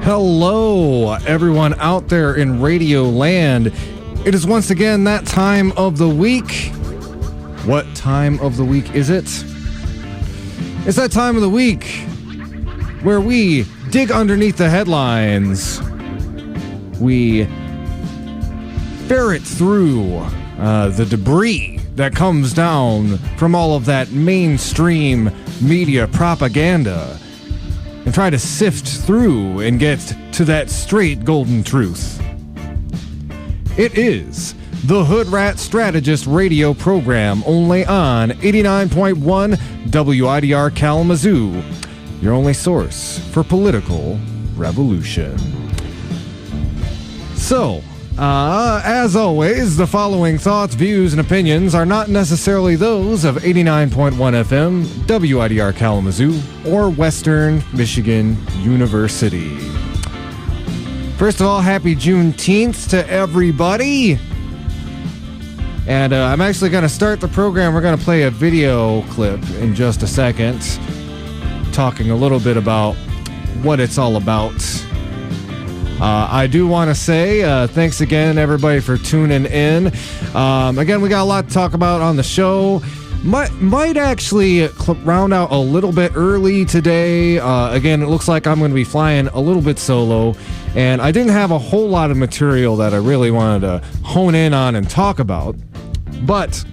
Hello, everyone out there in Radio Land. It is once again that time of the week. What time of the week is it? It's that time of the week where we dig underneath the headlines. We ferret through the debris that comes down from all of that mainstream media propaganda and try to sift through and get to that straight golden truth. It is the Hoodrat Strategist radio program, only on 89.1 WIDR Kalamazoo, your only source for political revolution. So, as always, the following thoughts, views, and opinions are not necessarily those of 89.1 FM, WIDR Kalamazoo, or Western Michigan University. First of all, happy Juneteenth to everybody. And I'm actually going to start the program. We're going to play a video clip in just a second, talking a little bit about what it's all about. I do want to say thanks again, everybody, for tuning in. Again, we got a lot to talk about on the show. Might actually round out a little bit early today. Again, it looks like I'm going to be flying a little bit solo, and I didn't have a whole lot of material that I really wanted to hone in on and talk about. But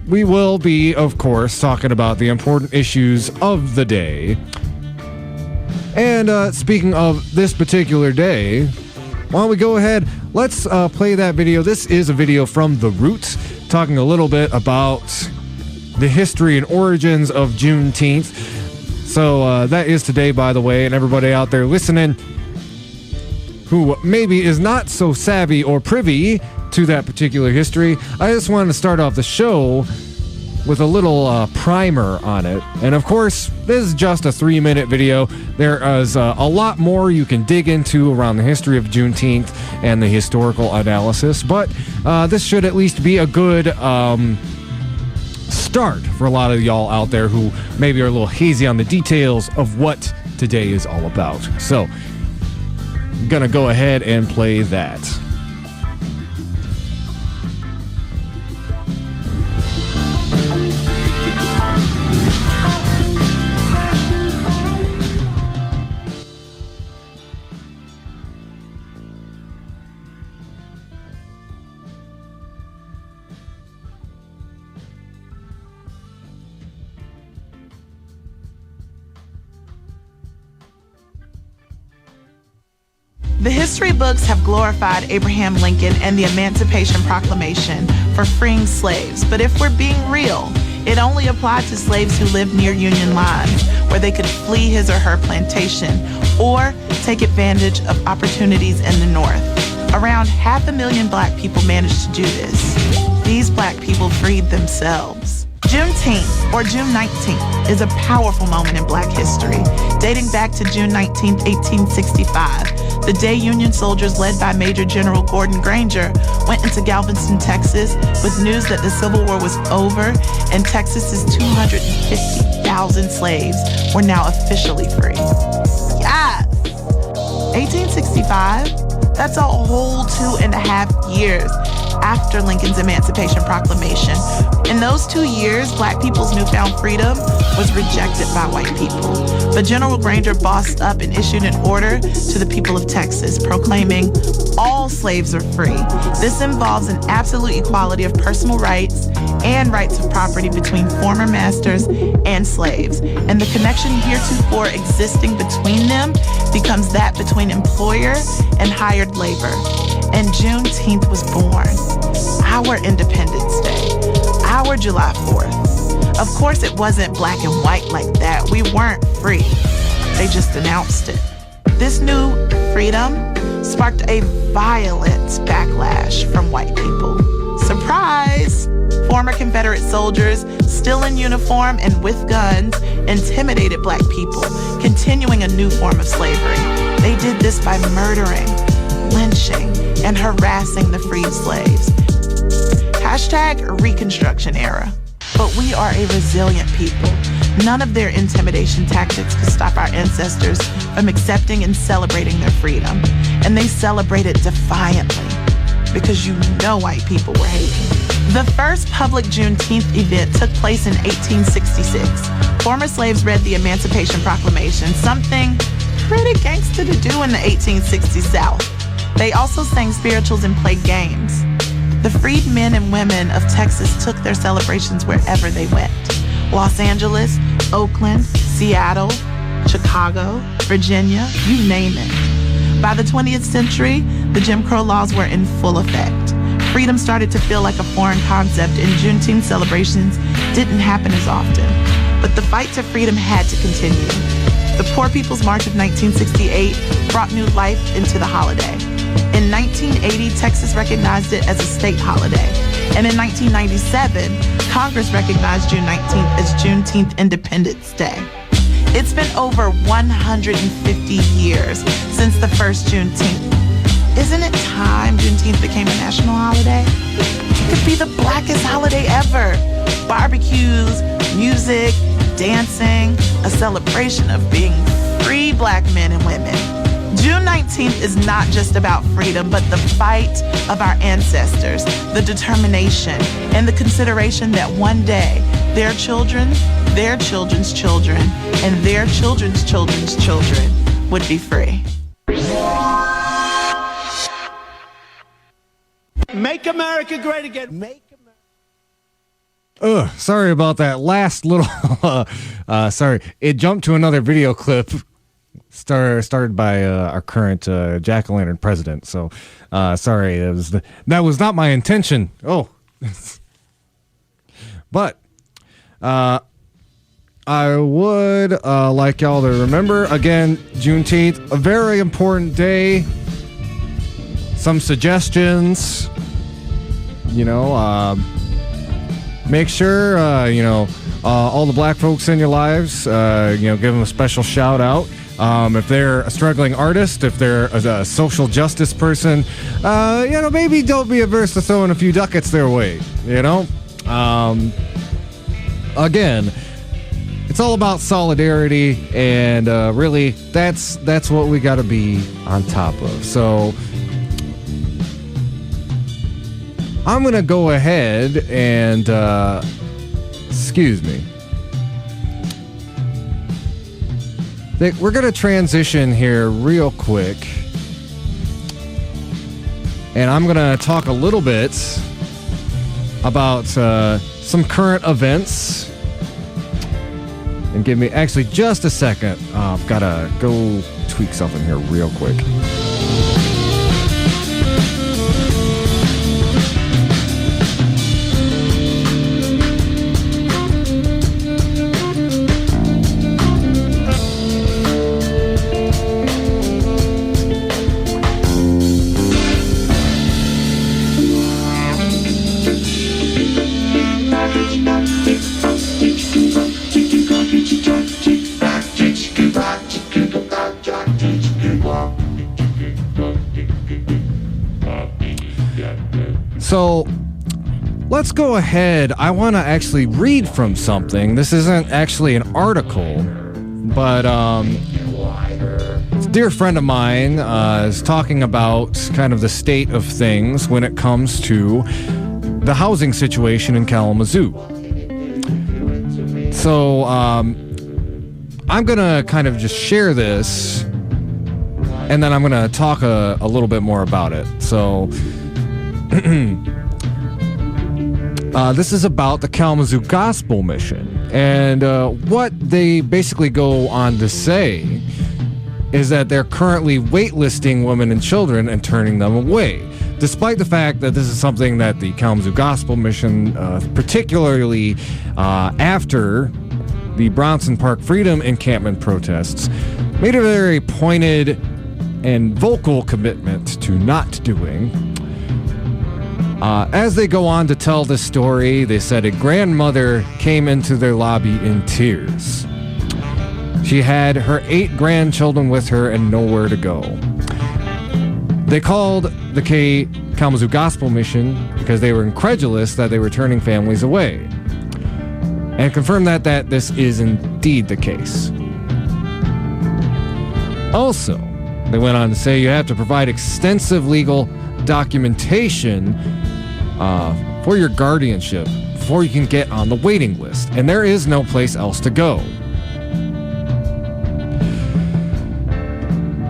we will be, of course, talking about the important issues of the day. And speaking of this particular day, why don't we go ahead, let's play that video. This is a video from The Root, talking a little bit about the history and origins of Juneteenth. So that is today, by the way, and everybody out there listening who maybe is not so savvy or privy to that particular history, I just wanted to start off the show with a little primer on it. And of course, this is just a 3-minute video. There is a lot more you can dig into around the history of Juneteenth and the historical analysis, but this should at least be a good start for a lot of y'all out there who maybe are a little hazy on the details of what today is all about. So, I'm gonna go ahead and play that. The history books have glorified Abraham Lincoln and the Emancipation Proclamation for freeing slaves. But if we're being real, it only applied to slaves who lived near Union lines, where they could flee his or her plantation or take advantage of opportunities in the North. Around 500,000 black people managed to do this. These black people freed themselves. Juneteenth, or June 19th, is a powerful moment in black history, dating back to June 19th, 1865. The day Union soldiers led by Major General Gordon Granger went into Galveston, Texas with news that the Civil War was over and Texas's 250,000 slaves were now officially free. Yes! 1865? That's a whole 2.5 years after Lincoln's Emancipation Proclamation. In those 2 years, black people's newfound freedom was rejected by white people. But General Granger bossed up and issued an order to the people of Texas proclaiming all slaves are free. This involves an absolute equality of personal rights and rights of property between former masters and slaves. And the connection heretofore existing between them becomes that between employer and hired labor. And Juneteenth was born. Our Independence Day. Our July 4th. Of course, it wasn't black and white like that. We weren't free. They just announced it. This new freedom sparked a violent backlash from white people. Surprise! Former Confederate soldiers, still in uniform and with guns, intimidated black people, continuing a new form of slavery. They did this by murdering, lynching, and harassing the freed slaves. Hashtag Reconstruction era. But we are a resilient people. None of their intimidation tactics could stop our ancestors from accepting and celebrating their freedom. And they celebrated defiantly because white people were hating. The first public Juneteenth event took place in 1866. Former slaves read the Emancipation Proclamation, something pretty gangster to do in the 1860s South. They also sang spirituals and played games. The freed men and women of Texas took their celebrations wherever they went. Los Angeles, Oakland, Seattle, Chicago, Virginia, you name it. By the 20th century, the Jim Crow laws were in full effect. Freedom started to feel like a foreign concept, and Juneteenth celebrations didn't happen as often. But the fight to freedom had to continue. The Poor People's March of 1968 brought new life into the holiday. In 1980, Texas recognized it as a state holiday. And in 1997, Congress recognized June 19th as Juneteenth Independence Day. It's been over 150 years since the first Juneteenth. Isn't it time Juneteenth became a national holiday? It could be the blackest holiday ever. Barbecues, music, dancing, a celebration of being free black men and women. June 19th is not just about freedom, but the fight of our ancestors, the determination, and the consideration that one day their children, their children's children, and their children's children's children would be free. Make America great again. Make Sorry about that last little, sorry. It jumped to another video clip started by our current jack-o'-lantern president. So, sorry, that was not my intention. Oh. But, I would like y'all to remember, again, Juneteenth, a very important day. Some suggestions, make sure, all the black folks in your lives, give them a special shout out. If they're a struggling artist, if they're a social justice person, maybe don't be averse to throwing a few ducats their way, Again, it's all about solidarity, and really, that's what we got to be on top of. So I'm going to go ahead and, excuse me. We're going to transition here real quick. And I'm going to talk a little bit about some current events. And give me actually just a second. I've got to go tweak something here real quick. So let's go ahead. I want to actually read from something. This isn't actually an article, but a dear friend of mine is talking about kind of the state of things when it comes to the housing situation in Kalamazoo. So I'm going to kind of just share this, and then I'm going to talk a little bit more about it. So this is about the Kalamazoo Gospel Mission. And what they basically go on to say is that they're currently waitlisting women and children and turning them away, despite the fact that this is something that the Kalamazoo Gospel Mission, particularly after the Bronson Park Freedom Encampment protests, made a very pointed and vocal commitment to not doing. As they go on to tell this story, they said a grandmother came into their lobby in tears. She had her 8 grandchildren with her and nowhere to go. They called the Kalamazoo Gospel Mission because they were incredulous that they were turning families away. and confirmed that this is indeed the case. Also, they went on to say you have to provide extensive legal documentation for your guardianship before you can get on the waiting list, and there is no place else to go.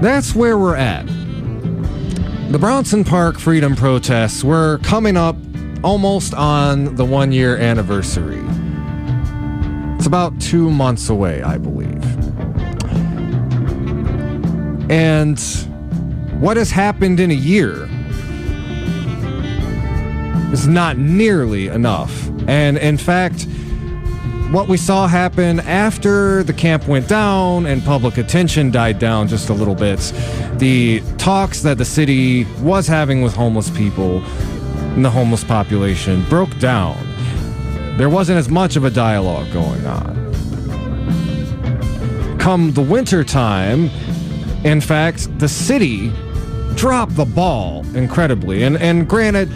That's where we're at. The Bronson Park freedom protests were coming up almost on the 1-year anniversary. It's about 2 months away, I believe. And what has happened in a year is not nearly enough. And in fact, what we saw happen after the camp went down and public attention died down just a little bit, the talks that the city was having with homeless people and the homeless population broke down. There wasn't as much of a dialogue going on. Come the winter time, in fact, the city dropped the ball incredibly. And granted,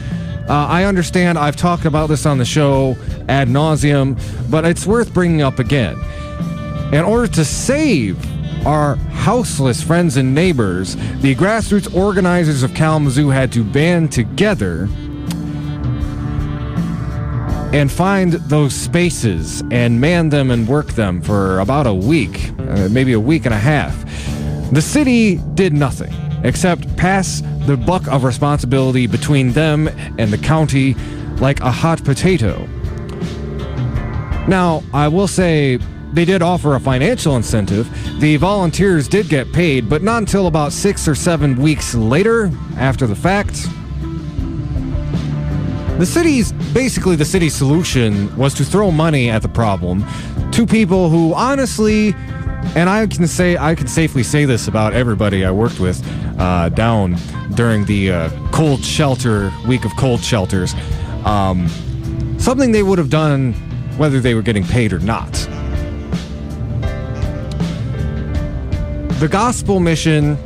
I understand I've talked about this on the show ad nauseum, but it's worth bringing up again. In order to save our houseless friends and neighbors, the grassroots organizers of Kalamazoo had to band together and find those spaces and man them and work them for about a week, maybe a week and a half. The city did nothing except pass the buck of responsibility between them and the county like a hot potato. Now, I will say they did offer a financial incentive. The volunteers did get paid, but not until about 6 or 7 weeks later, after the fact. The city's solution was to throw money at the problem to people who honestly, and I can safely say this about everybody I worked with down during the cold shelter, week of cold shelters, something they would have done whether they were getting paid or not. The Gospel Mission,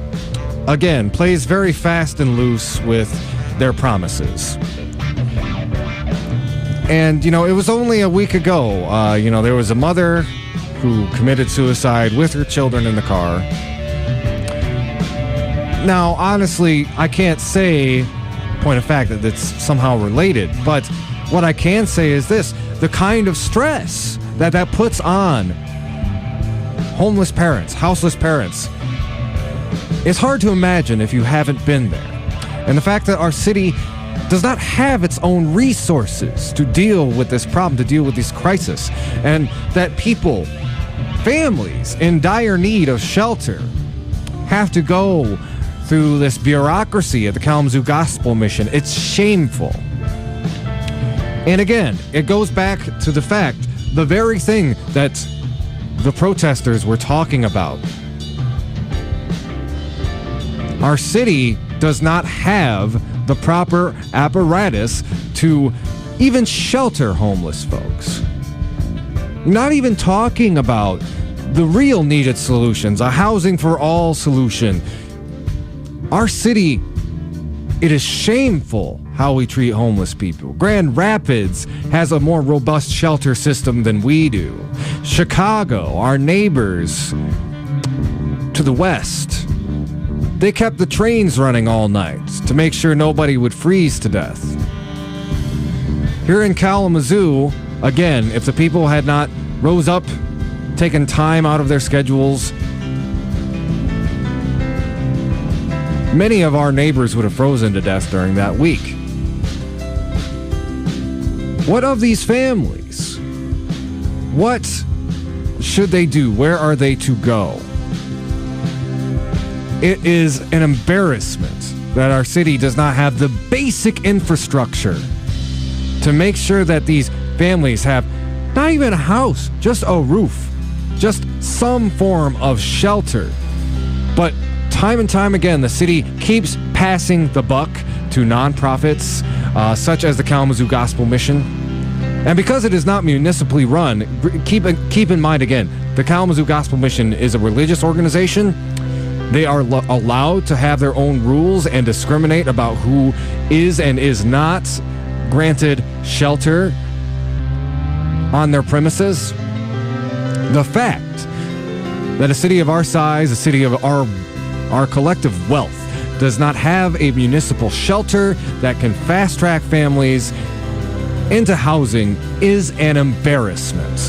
again, plays very fast and loose with their promises. And, it was only a week ago, there was a mother who committed suicide with her children in the car. Now, honestly, I can't say, point of fact, that it's somehow related, but what I can say is this: the kind of stress that puts on homeless parents, houseless parents, it's hard to imagine if you haven't been there. And the fact that our city does not have its own resources to deal with this problem, to deal with this crisis, and that people, families in dire need of shelter, have to go through this bureaucracy at the Kalamazoo Gospel Mission. It's shameful. And again, it goes back to the fact, the very thing that the protesters were talking about. Our city does not have the proper apparatus to even shelter homeless folks. Not even talking about the real needed solutions, a housing for all solution. Our city, it is shameful how we treat homeless people. Grand Rapids has a more robust shelter system than we do. Chicago, our neighbors to the west, they kept the trains running all night to make sure nobody would freeze to death. Here in Kalamazoo, again, if the people had not rose up, taken time out of their schedules, many of our neighbors would have frozen to death during that week. What of these families? What should they do? Where are they to go? It is an embarrassment that our city does not have the basic infrastructure to make sure that these families have not even a house, just a roof, just some form of shelter. But time and time again, the city keeps passing the buck to nonprofits such as the Kalamazoo Gospel Mission. And because it is not municipally run, keep in mind again, the Kalamazoo Gospel Mission is a religious organization. They are allowed to have their own rules and discriminate about who is and is not granted shelter. on their premises. The fact that a city of our size, a city of our collective wealth, does not have a municipal shelter that can fast-track families into housing is an embarrassment.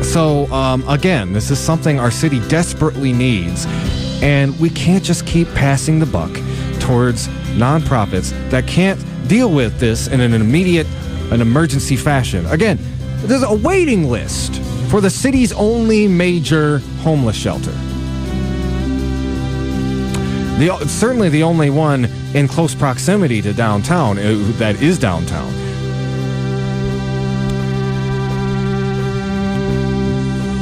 So, again, this is something our city desperately needs, and we can't just keep passing the buck towards nonprofits that can't deal with this in an emergency fashion. Again, there's a waiting list for the city's only major homeless shelter. Certainly the only one in close proximity to downtown, that is downtown.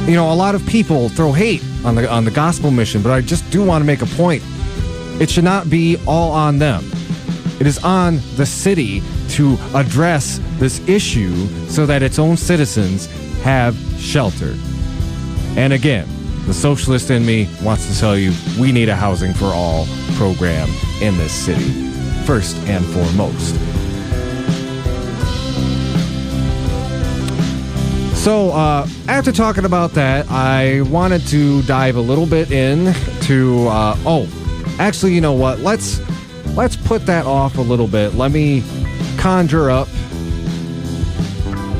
You know, a lot of people throw hate on the Gospel Mission, but I just do want to make a point. It should not be all on them. It is on the city to address this issue so that its own citizens have shelter. And again, the socialist in me wants to tell you we need a housing for all program in this city, first and foremost. So, after talking about that, I wanted to dive a little bit into, actually, you know what? Let's put that off a little bit. Let me conjure up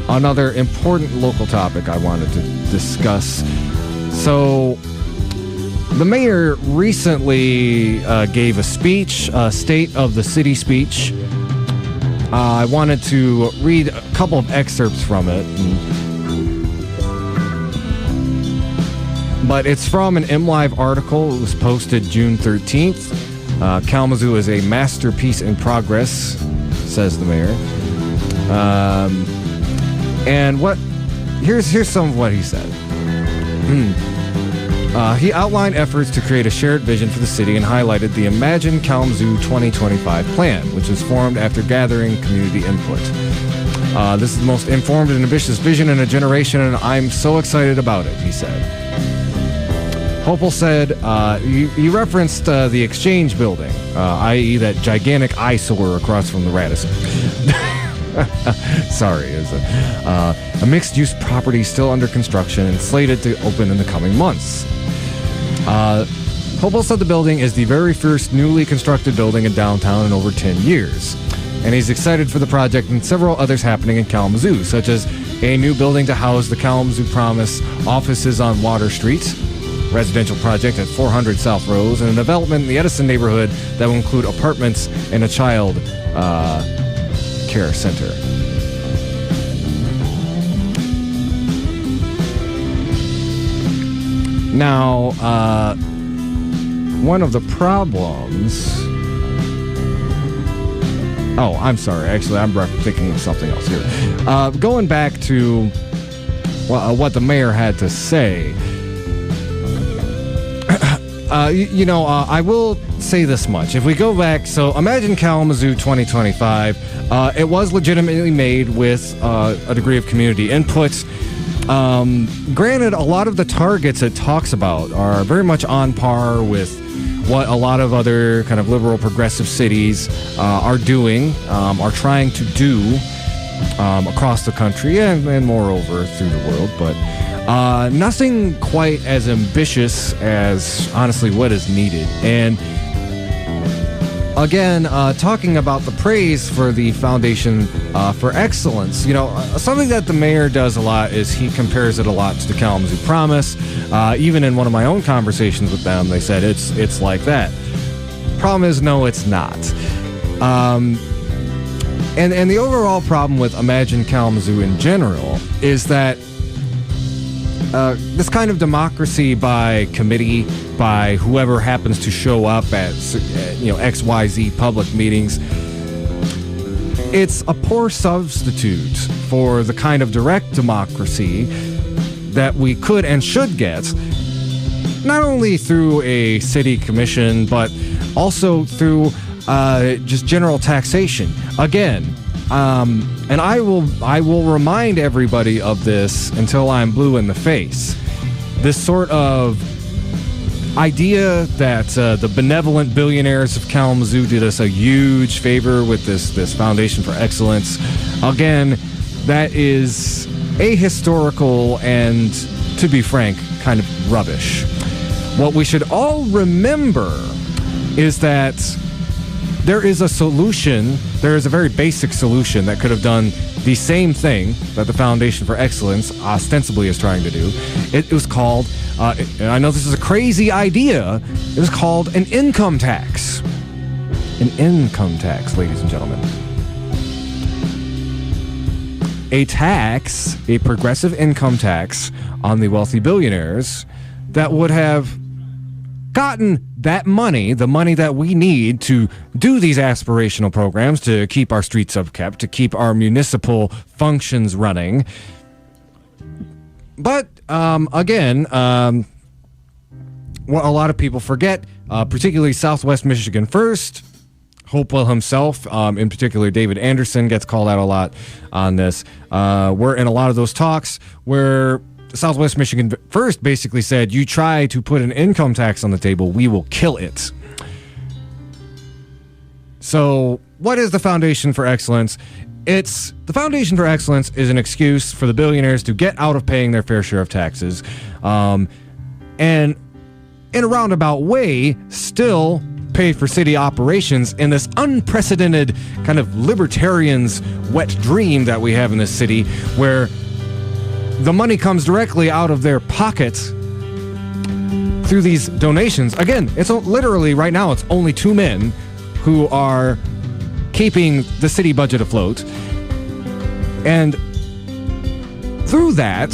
another important local topic I wanted to discuss. So, the mayor recently gave a speech, a State of the City speech. I wanted to read a couple of excerpts from it. But it's from an MLive article. It was posted June 13th. Kalamazoo is a masterpiece in progress, says the mayor. And here's some of what he said. He outlined efforts to create a shared vision for the city and highlighted the Imagine Kalamazoo 2025 plan, which was formed after gathering community input. This is the most informed and ambitious vision in a generation, and I'm so excited about it, he said. Hopewell said, he referenced the Exchange building, i.e. that gigantic eyesore across from the Radisson. Sorry, it's a mixed-use property still under construction and slated to open in the coming months. Hopewell said the building is the very first newly constructed building in downtown in over 10 years. And he's excited for the project and several others happening in Kalamazoo, such as a new building to house the Kalamazoo Promise offices on Water Street, residential project at 400 South Rose, and a development in the Edison neighborhood that will include apartments and a child care center. Now, one of the problems... Oh, I'm sorry. Actually, I'm thinking of something else here. Going back to what the mayor had to say... I will say this much. If we go back, so Imagine Kalamazoo 2025, it was legitimately made with a degree of community input. Granted, a lot of the targets it talks about are very much on par with what a lot of other kind of liberal progressive cities are doing, are trying to do across the country and moreover through the world, but nothing quite as ambitious as, honestly, what is needed. And again, talking about the praise for the Foundation for Excellence, something that the mayor does a lot is he compares it a lot to the Kalamazoo Promise. Even in one of my own conversations with them, they said it's like that. Problem is, no, it's not. And the overall problem with Imagine Kalamazoo in general is that this kind of democracy by committee, by whoever happens to show up at XYZ public meetings, it's a poor substitute for the kind of direct democracy that we could and should get, not only through a city commission, but also through just general taxation. Again, and I will remind everybody of this until I'm blue in the face. This sort of idea that the benevolent billionaires of Kalamazoo did us a huge favor with this Foundation for Excellence. Again, that is ahistorical and, to be frank, kind of rubbish. What we should all remember is that there is a solution, there is a very basic solution that could have done the same thing that the Foundation for Excellence ostensibly is trying to do. It was called, I know this is a crazy idea, it was called an income tax. An income tax, ladies and gentlemen. A tax, a progressive income tax on the wealthy billionaires that would have gotten that money, the money that we need to do these aspirational programs, to keep our streets upkept, to keep our municipal functions running. But, again, what a lot of people forget, particularly Southwest Michigan First, Hopewell himself, in particular David Anderson, gets called out a lot on this. We're in a lot of those talks where Southwest Michigan First basically said, you try to put an income tax on the table, we will kill it. So what is the Foundation for Excellence? The Foundation for Excellence is an excuse for the billionaires to get out of paying their fair share of taxes, and in a roundabout way, still pay for city operations in this unprecedented kind of libertarian's wet dream that we have in this city, where the money comes directly out of their pockets through these donations. Again, it's literally right now, it's only two men who are keeping the city budget afloat. And through that,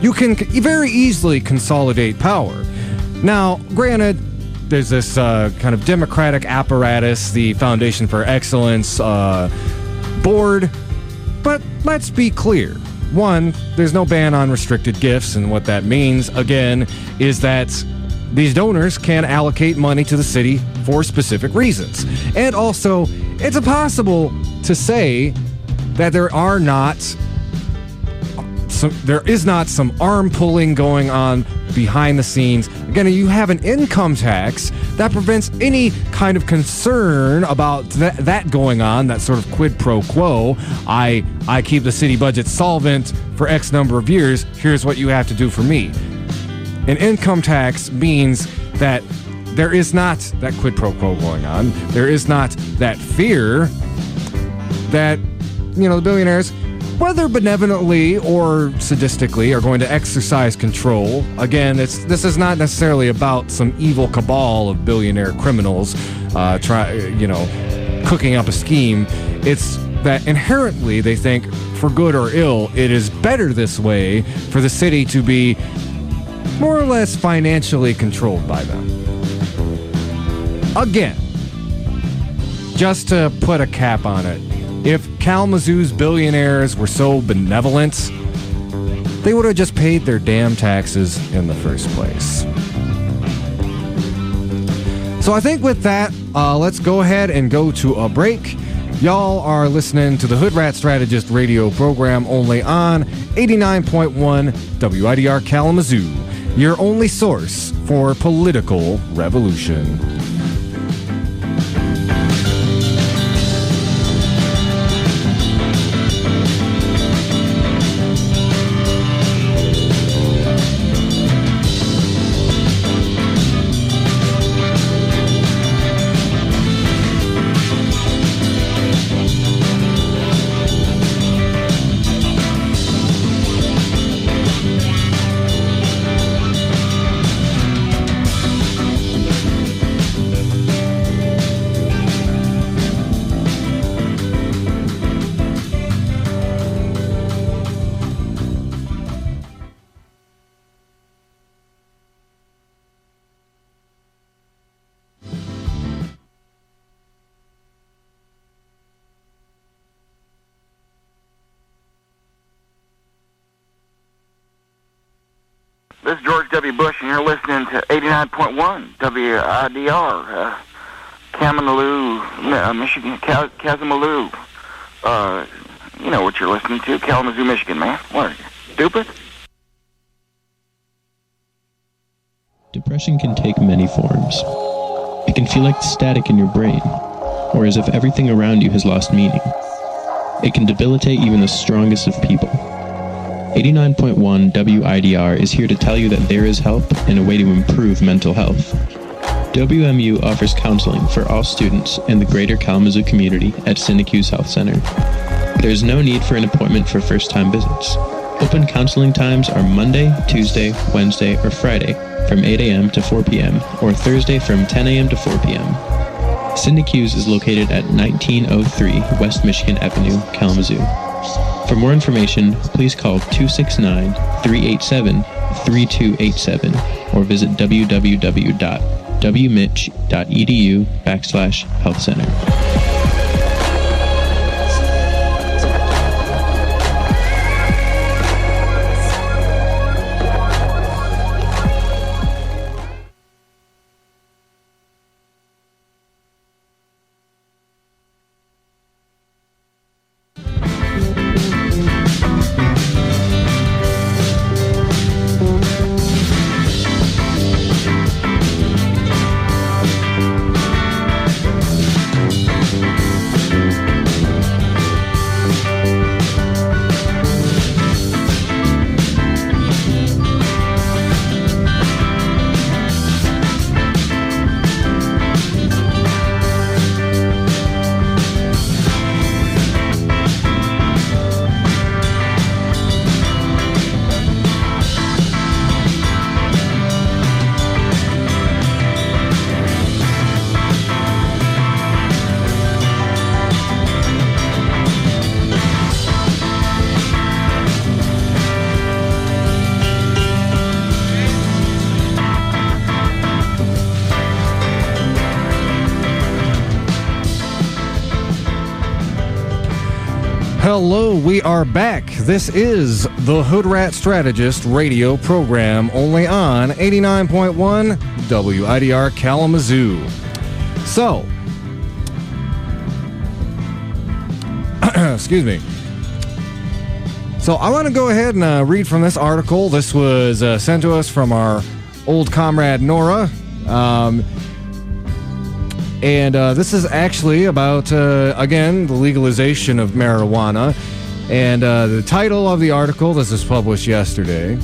you can very easily consolidate power. Now, granted, there's this kind of democratic apparatus, the Foundation for Excellence board, but let's be clear. One, there's no ban on restricted gifts, and what that means, again, is that these donors can allocate money to the city for specific reasons. And also, it's impossible to say that there is not some arm pulling going on behind the scenes. Again, you have an income tax that prevents any kind of concern about that going on, that sort of quid pro quo. I keep the city budget solvent for X number of years. Here's what you have to do for me. An income tax means that there is not that quid pro quo going on. There is not that fear that, the billionaires, whether benevolently or sadistically, are going to exercise control. Again, this is not necessarily about some evil cabal of billionaire criminals cooking up a scheme. It's that inherently they think, for good or ill, it is better this way for the city to be more or less financially controlled by them. Again, just to put a cap on it, if Kalamazoo's billionaires were so benevolent, they would have just paid their damn taxes in the first place. So I think with that, let's go ahead and go to a break. Y'all are listening to the Hoodrat Strategist radio program only on 89.1 WIDR Kalamazoo, your only source for political revolution. This is George W. Bush, and you're listening to 89.1 WIDR, Kalamazoo, Michigan, Kalamazoo. You know what you're listening to, Kalamazoo, Michigan, man. What are you, stupid? Depression can take many forms. It can feel like static in your brain, or as if everything around you has lost meaning. It can debilitate even the strongest of people. 89.1 WIDR is here to tell you that there is help and a way to improve mental health. WMU offers counseling for all students in the greater Kalamazoo community at Synecu's Health Center. There is no need for an appointment for first-time visits. Open counseling times are Monday, Tuesday, Wednesday, or Friday from 8 a.m. to 4 p.m. or Thursday from 10 a.m. to 4 p.m. Synecu's is located at 1903 West Michigan Avenue, Kalamazoo. For more information, please call 269-387-3287 or visit www.wmich.edu/health center. Hello, we are back. This is the Hoodrat Strategist radio program, only on 89.1 WIDR Kalamazoo. So, excuse me. So I want to go ahead and read from this article. This was sent to us from our old comrade Nora. And this is actually about, again, the legalization of marijuana. And the title of the article, this was published yesterday,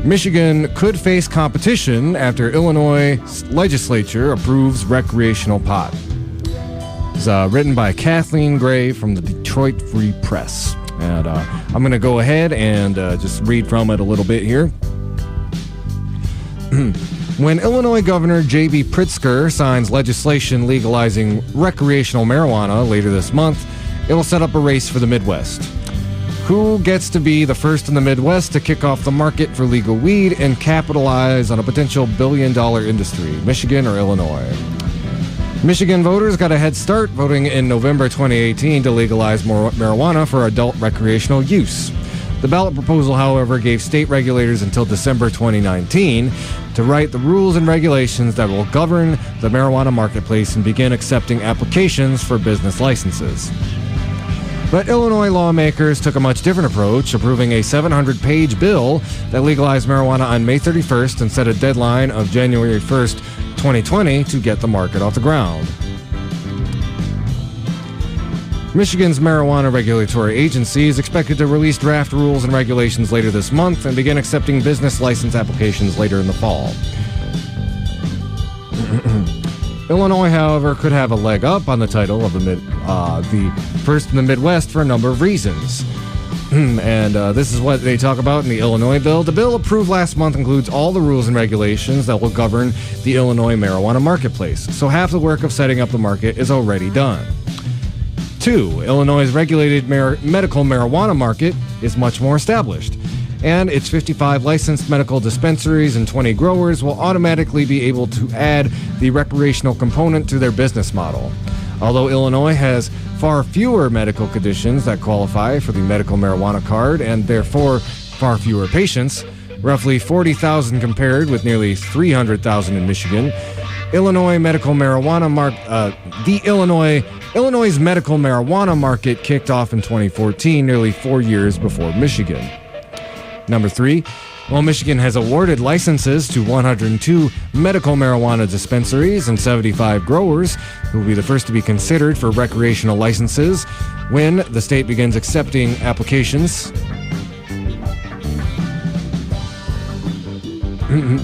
Michigan could face competition after Illinois legislature approves recreational pot. It's written by Kathleen Gray from the Detroit Free Press. And I'm going to go ahead and just read from it a little bit here. When Illinois Governor J.B. Pritzker signs legislation legalizing recreational marijuana later this month, it will set up a race for the Midwest. Who gets to be the first in the Midwest to kick off the market for legal weed and capitalize on a potential billion-dollar industry, Michigan or Illinois? Michigan voters got a head start voting in November 2018 to legalize marijuana for adult recreational use. The ballot proposal, however, gave state regulators until December 2019 to write the rules and regulations that will govern the marijuana marketplace and begin accepting applications for business licenses. But Illinois lawmakers took a much different approach, approving a 700-page bill that legalized marijuana on May 31st and set a deadline of January 1st, 2020 to get the market off the ground. Michigan's marijuana regulatory agency is expected to release draft rules and regulations later this month and begin accepting business license applications later in the fall. Illinois, however, could have a leg up on the title of the first in the Midwest for a number of reasons. And this is what they talk about in the Illinois bill. The bill approved last month includes all the rules and regulations that will govern the Illinois marijuana marketplace. So half the work of setting up the market is already done. 2. Illinois' regulated medical marijuana market is much more established, and its 55 licensed medical dispensaries and 20 growers will automatically be able to add the recreational component to their business model. Although Illinois has far fewer medical conditions that qualify for the medical marijuana card and therefore far fewer patients, roughly 40,000 compared with nearly 300,000 in Michigan, Illinois' medical marijuana Illinois' medical marijuana market kicked off in 2014, nearly 4 years before Michigan. Number 3, While Michigan has awarded licenses to 102 medical marijuana dispensaries and 75 growers who will be the first to be considered for recreational licenses when the state begins accepting applications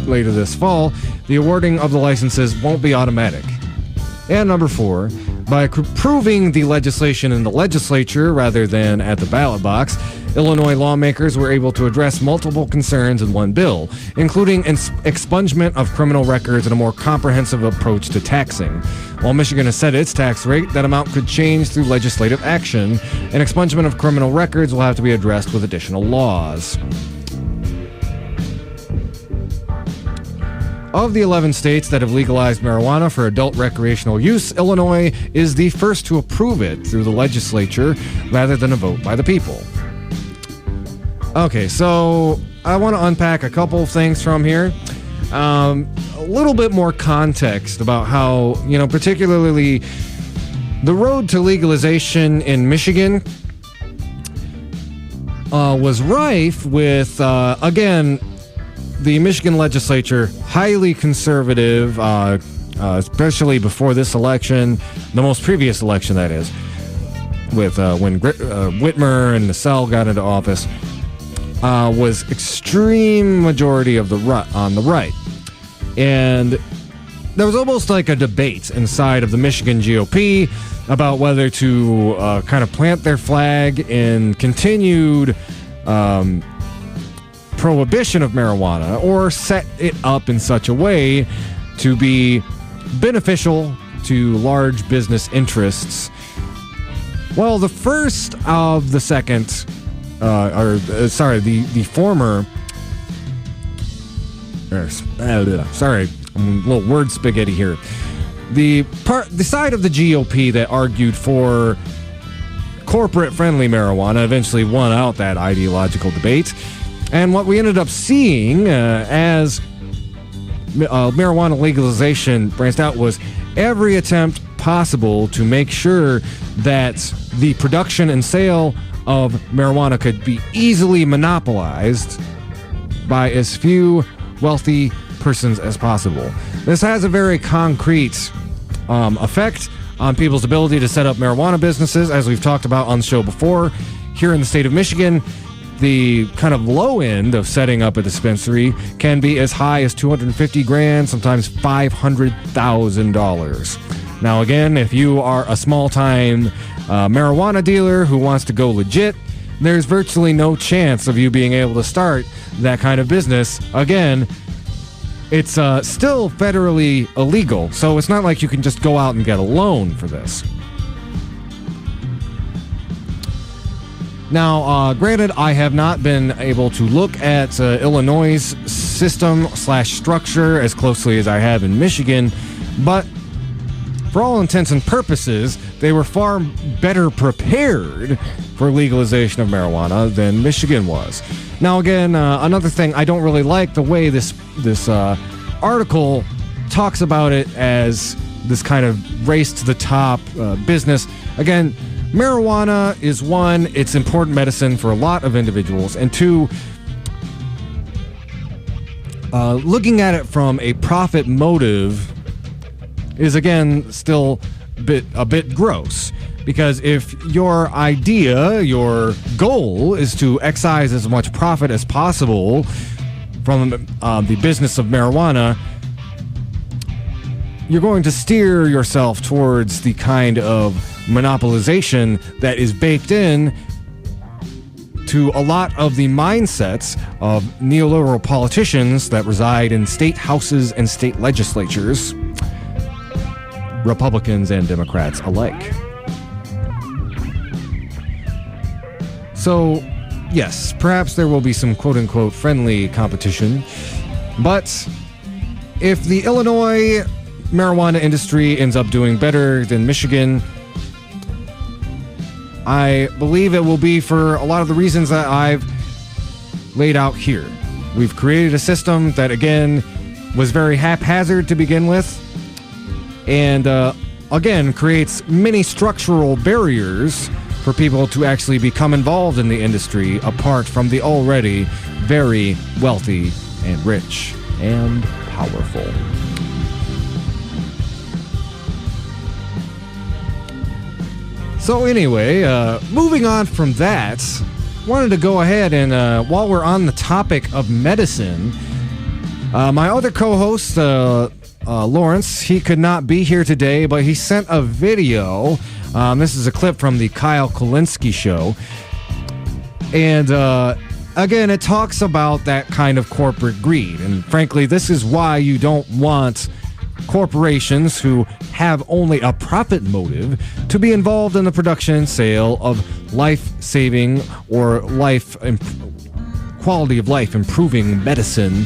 later this fall, the awarding of the licenses won't be automatic. And number 4, by approving the legislation in the legislature rather than at the ballot box, Illinois lawmakers were able to address multiple concerns in one bill, including expungement of criminal records and a more comprehensive approach to taxing. While Michigan has set its tax rate, that amount could change through legislative action, and expungement of criminal records will have to be addressed with additional laws. Of the 11 states that have legalized marijuana for adult recreational use, Illinois is the first to approve it through the legislature rather than a vote by the people. Okay, so I want to unpack a couple of things from here. A little bit more context about how, particularly the road to legalization in Michigan was rife with, again, the Michigan legislature, highly conservative, especially before this election, the most previous election, that is, with when Whitmer and Nassau got into office, was extreme majority of on the right. And there was almost like a debate inside of the Michigan GOP about whether to kind of plant their flag in continued prohibition of marijuana or set it up in such a way to be beneficial to large business interests. Well, the first of the second, the former, sorry, I'm a little word spaghetti here. The side of the GOP that argued for corporate-friendly marijuana eventually won out that ideological debate. And what we ended up seeing as marijuana legalization branched out was every attempt possible to make sure that the production and sale of marijuana could be easily monopolized by as few wealthy persons as possible. This has a very concrete effect on people's ability to set up marijuana businesses, as we've talked about on the show before. Here in the state of Michigan, the kind of low end of setting up a dispensary can be as high as $250,000, sometimes $500,000. Now, again, if you are a small-time marijuana dealer who wants to go legit, there's virtually no chance of you being able to start that kind of business. Again, it's still federally illegal, so it's not like you can just go out and get a loan for this. Now, granted, I have not been able to look at Illinois' system/structure as closely as I have in Michigan, but for all intents and purposes, they were far better prepared for legalization of marijuana than Michigan was. Now, again, another thing, I don't really like the way this article talks about it as this kind of race to the top business. Again, marijuana is one, it's important medicine for a lot of individuals, and two, looking at it from a profit motive is again still a bit gross, because if your idea, your goal is to excise as much profit as possible from the business of marijuana, you're going to steer yourself towards the kind of monopolization that is baked in to a lot of the mindsets of neoliberal politicians that reside in state houses and state legislatures, Republicans and Democrats alike. So, yes, perhaps there will be some quote-unquote friendly competition, but if the Illinois marijuana industry ends up doing better than Michigan, I believe it will be for a lot of the reasons that I've laid out here. We've created a system that, again, was very haphazard to begin with, and, again, creates many structural barriers for people to actually become involved in the industry apart from the already very wealthy and rich and powerful. So anyway, moving on from that, wanted to go ahead and, while we're on the topic of medicine, my other co-host, Lawrence, he could not be here today, but he sent a video. This is a clip from the Kyle Kulinski show. And again, it talks about that kind of corporate greed. And frankly, this is why you don't want corporations who have only a profit motive to be involved in the production and sale of life-saving or quality of life improving medicine.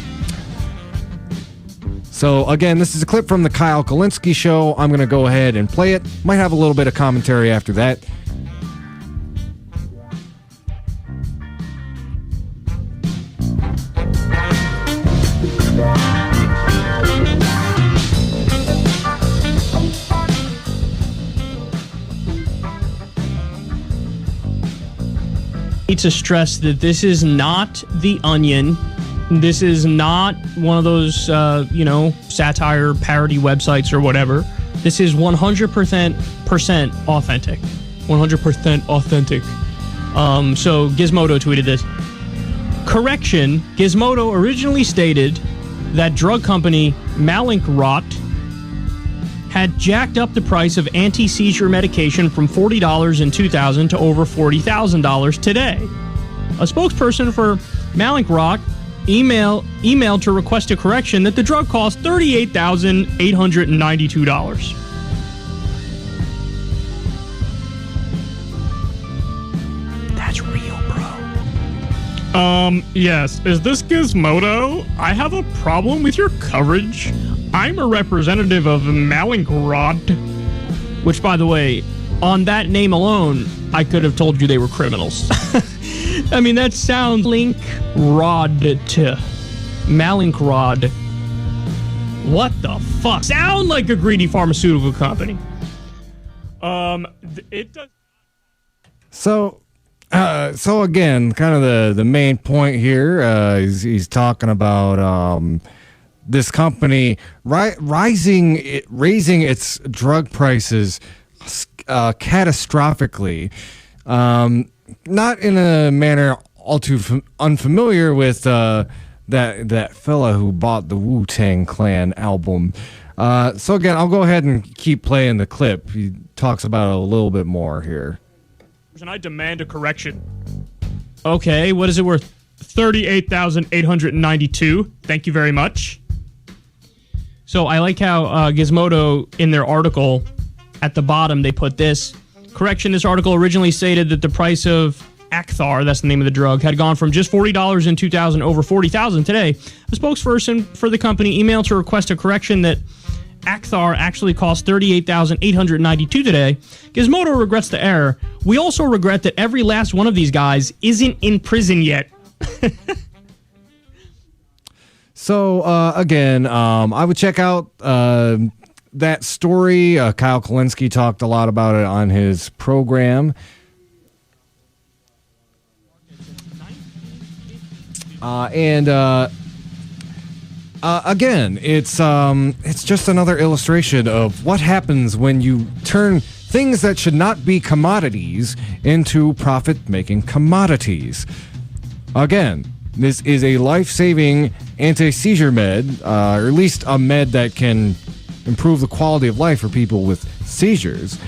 So again, this is a clip from the Kyle Kulinski show. I'm going to go ahead and play it. Might have a little bit of commentary after that. Need to stress that this is not The Onion. This is not one of those, satire parody websites or whatever. This is 100% authentic. 100% authentic. So Gizmodo tweeted this. Correction, Gizmodo originally stated that drug company Mallinckrodt had jacked up the price of anti-seizure medication from $40 in 2000 to over $40,000 today. A spokesperson for Mallinckrodt emailed to request a correction that the drug cost $38,892. That's real, bro. Yes. Is this Gizmodo? I have a problem with your coverage. I'm a representative of Mallinckrodt. Which, by the way, on that name alone, I could have told you they were criminals. I mean, that sounds Mallinckrodt. What the fuck? Sound like a greedy pharmaceutical company. It does. So again, kind of the main point here, he's talking about this company raising its drug prices catastrophically. Not in a manner all too unfamiliar with that fella who bought the Wu-Tang Clan album. So again, I'll go ahead and keep playing the clip. He talks about it a little bit more here. And I demand a correction. Okay, what is it worth? $38,892. Thank you very much. So I like how Gizmodo, in their article, at the bottom, they put this. Correction, this article originally stated that the price of Acthar, that's the name of the drug, had gone from just $40 in 2000 over $40,000 today. A spokesperson for the company emailed to request a correction that Acthar actually cost $38,892 today. Gizmodo regrets the error. We also regret that every last one of these guys isn't in prison yet. So, again, I would check out that story. Kyle Kulinski talked a lot about it on his program. Again, it's just another illustration of what happens when you turn things that should not be commodities into profit-making commodities. Again, this is a life-saving anti-seizure med, or at least a med that can improve the quality of life for people with seizures.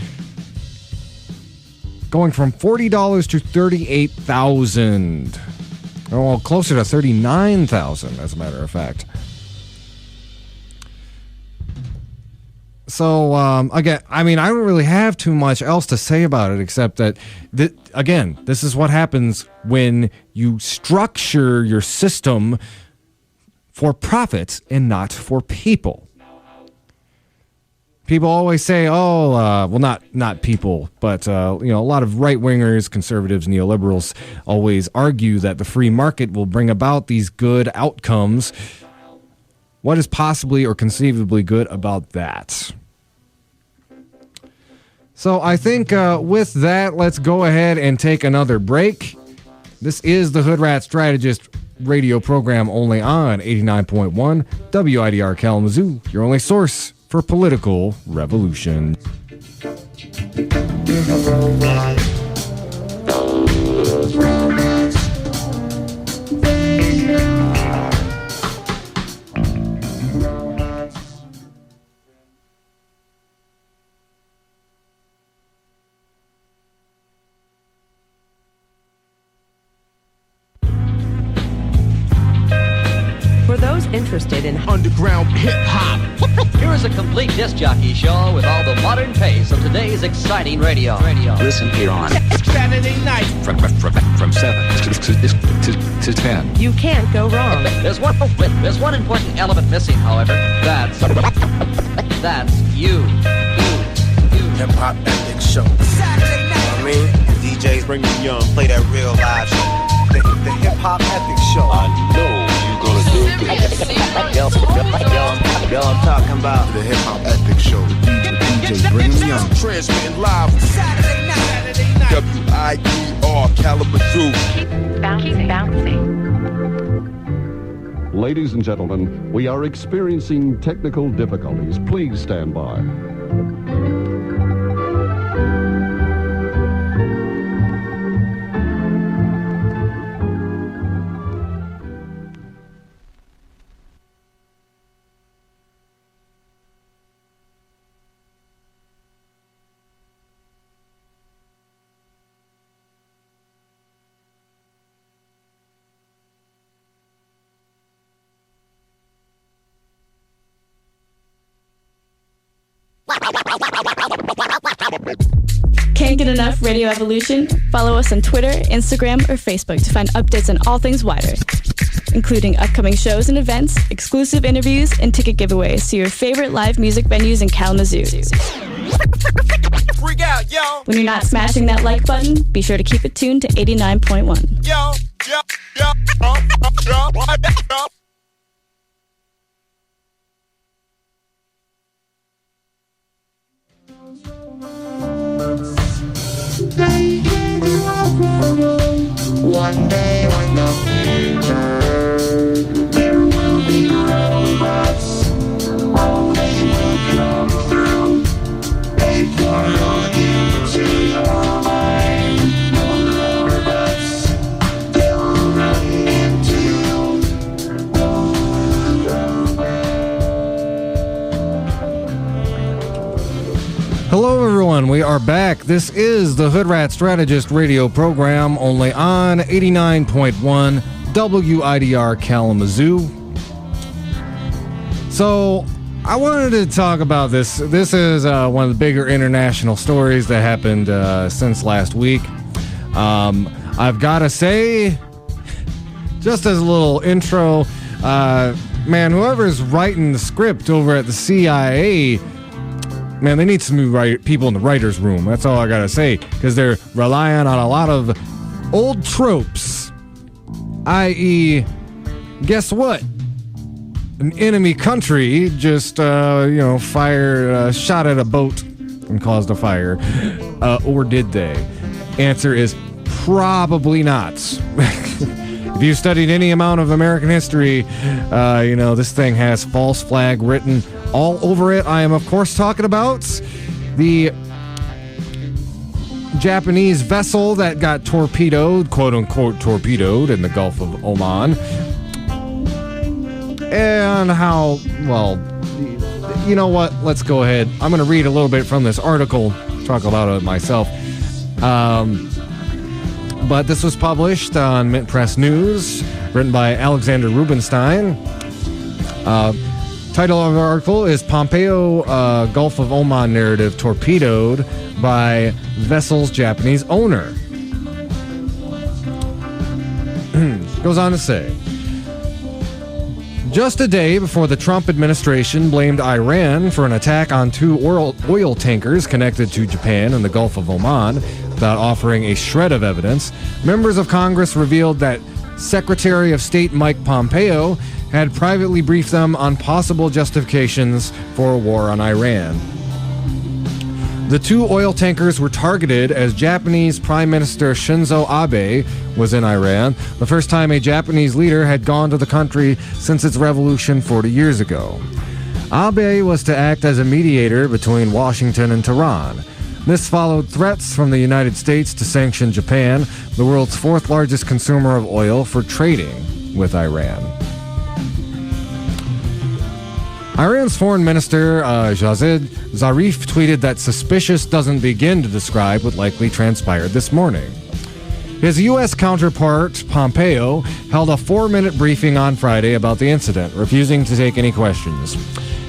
Going from $40 to $38,000. Well, closer to $39,000, as a matter of fact. So, again, I mean, I don't really have too much else to say about it, except that, again, this is what happens when you structure your system for profit and not for people. People always say, well, not people, but, a lot of right-wingers, conservatives, neoliberals always argue that the free market will bring about these good outcomes. What is possibly or conceivably good about that? So I think with that, let's go ahead and take another break. This is the Hoodrat Strategist radio program only on 89.1 WIDR Kalamazoo, your only source for political revolution. Interested in underground hip-hop. Here is a complete disc jockey show with all the modern pace of today's exciting radio. Listen here on Saturday night from 7 to 10. You can't go wrong. There's one important element missing, however. That's you. Hip-hop epic show. Saturday night. I mean, DJs bring me young, play that real live show. The hip-hop epic show. I know you're gonna dig it. Yo, I'm talking about the hip-hop epic show. The DJ bring me young. Transmitting live Saturday night. WIDR Kalamazoo. Keep bouncing. Ladies and gentlemen, we are experiencing technical difficulties. Please stand by. Can't get enough Radio Evolution? Follow us on Twitter, Instagram, or Facebook to find updates on all things wider, including upcoming shows and events, exclusive interviews, and ticket giveaways to your favorite live music venues in Kalamazoo. Freak out, yo. When you're not smashing that like button, be sure to keep it tuned to 89.1. Yo. One day in the future, there will be robots. All they will come through. They fly on into your mind. The robots, they'll run into the Hello, everyone. We are back. This is the Hoodrat Strategist radio program only on 89.1 WIDR Kalamazoo. So, I wanted to talk about this. This is one of the bigger international stories that happened since last week. I've got to say, just as a little intro, man, whoever's writing the script over at the CIA, man, they need some new people in the writer's room. That's all I gotta say, because they're relying on a lot of old tropes. I.e., guess what? An enemy country just, fired, shot at a boat and caused a fire. Or did they? Answer is probably not. If you studied any amount of American history, this thing has false flag written all over it. I am, of course, talking about the Japanese vessel that got torpedoed, quote-unquote torpedoed, in the Gulf of Oman. And how, well, you know what? Let's go ahead. I'm going to read a little bit from this article, talk about it myself. But this was published on Mint Press News, written by Alexander Rubinstein. Title of the article is Pompeo Gulf of Oman narrative torpedoed by vessel's Japanese owner. Goes on to say, just a day before the Trump administration blamed Iran for an attack on two oil tankers connected to Japan in the Gulf of Oman, without offering a shred of evidence, members of Congress revealed that Secretary of State Mike Pompeo had privately briefed them on possible justifications for a war on Iran. The 2 oil tankers were targeted as Japanese Prime Minister Shinzo Abe was in Iran, the first time a Japanese leader had gone to the country since its revolution 40 years ago. Abe was to act as a mediator between Washington and Tehran. This followed threats from the United States to sanction Japan, the world's 4th largest consumer of oil, for trading with Iran. Iran's Foreign Minister Javad Zarif tweeted that suspicious doesn't begin to describe what likely transpired this morning. His U.S. counterpart, Pompeo, held a 4-minute briefing on Friday about the incident, refusing to take any questions.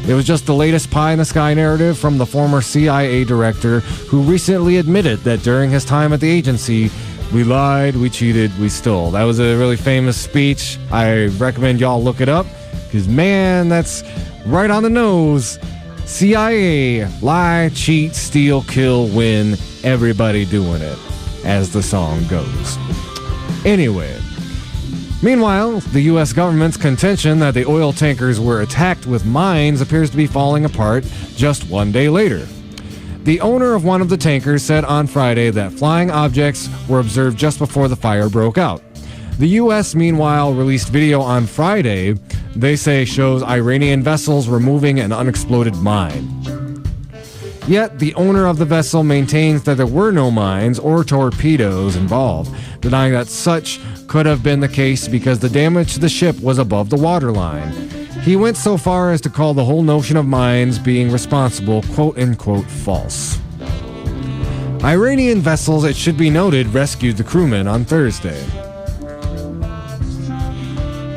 It was just the latest pie-in-the-sky narrative from the former CIA director, who recently admitted that during his time at the agency, we lied, we cheated, we stole. That was a really famous speech. I recommend y'all look it up, because, man, that's right on the nose. CIA, lie, cheat, steal, kill, win, everybody doing it, as the song goes. Anyway, meanwhile, the U.S. government's contention that the oil tankers were attacked with mines appears to be falling apart just 1 day later. The owner of one of the tankers said on Friday that flying objects were observed just before the fire broke out. The U.S., meanwhile, released video on Friday they say shows Iranian vessels removing an unexploded mine. Yet, the owner of the vessel maintains that there were no mines or torpedoes involved, denying that such could have been the case because the damage to the ship was above the waterline. He went so far as to call the whole notion of mines being responsible quote-unquote false. Iranian vessels, it should be noted, rescued the crewmen on Thursday.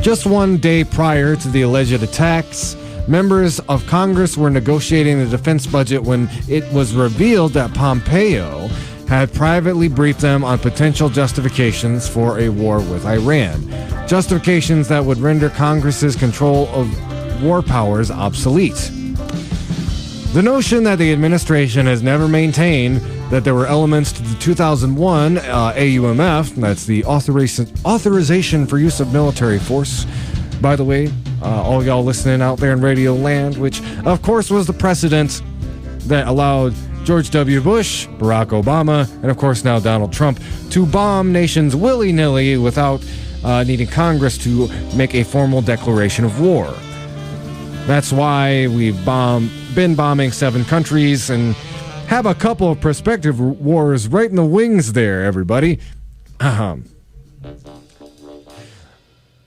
Just 1 day prior to the alleged attacks, members of Congress were negotiating the defense budget when it was revealed that Pompeo had privately briefed them on potential justifications for a war with Iran. Justifications that would render Congress's control of war powers obsolete. The notion that the administration has never maintained that there were elements to the 2001 AUMF, that's the Authorization for Use of Military Force, by the way, all y'all listening out there in Radio Land, which of course was the precedent that allowed George W. Bush, Barack Obama, and of course now Donald Trump to bomb nations willy-nilly without needing Congress to make a formal declaration of war. That's why we've been bombing 7 countries and have a couple of prospective wars right in the wings there, everybody.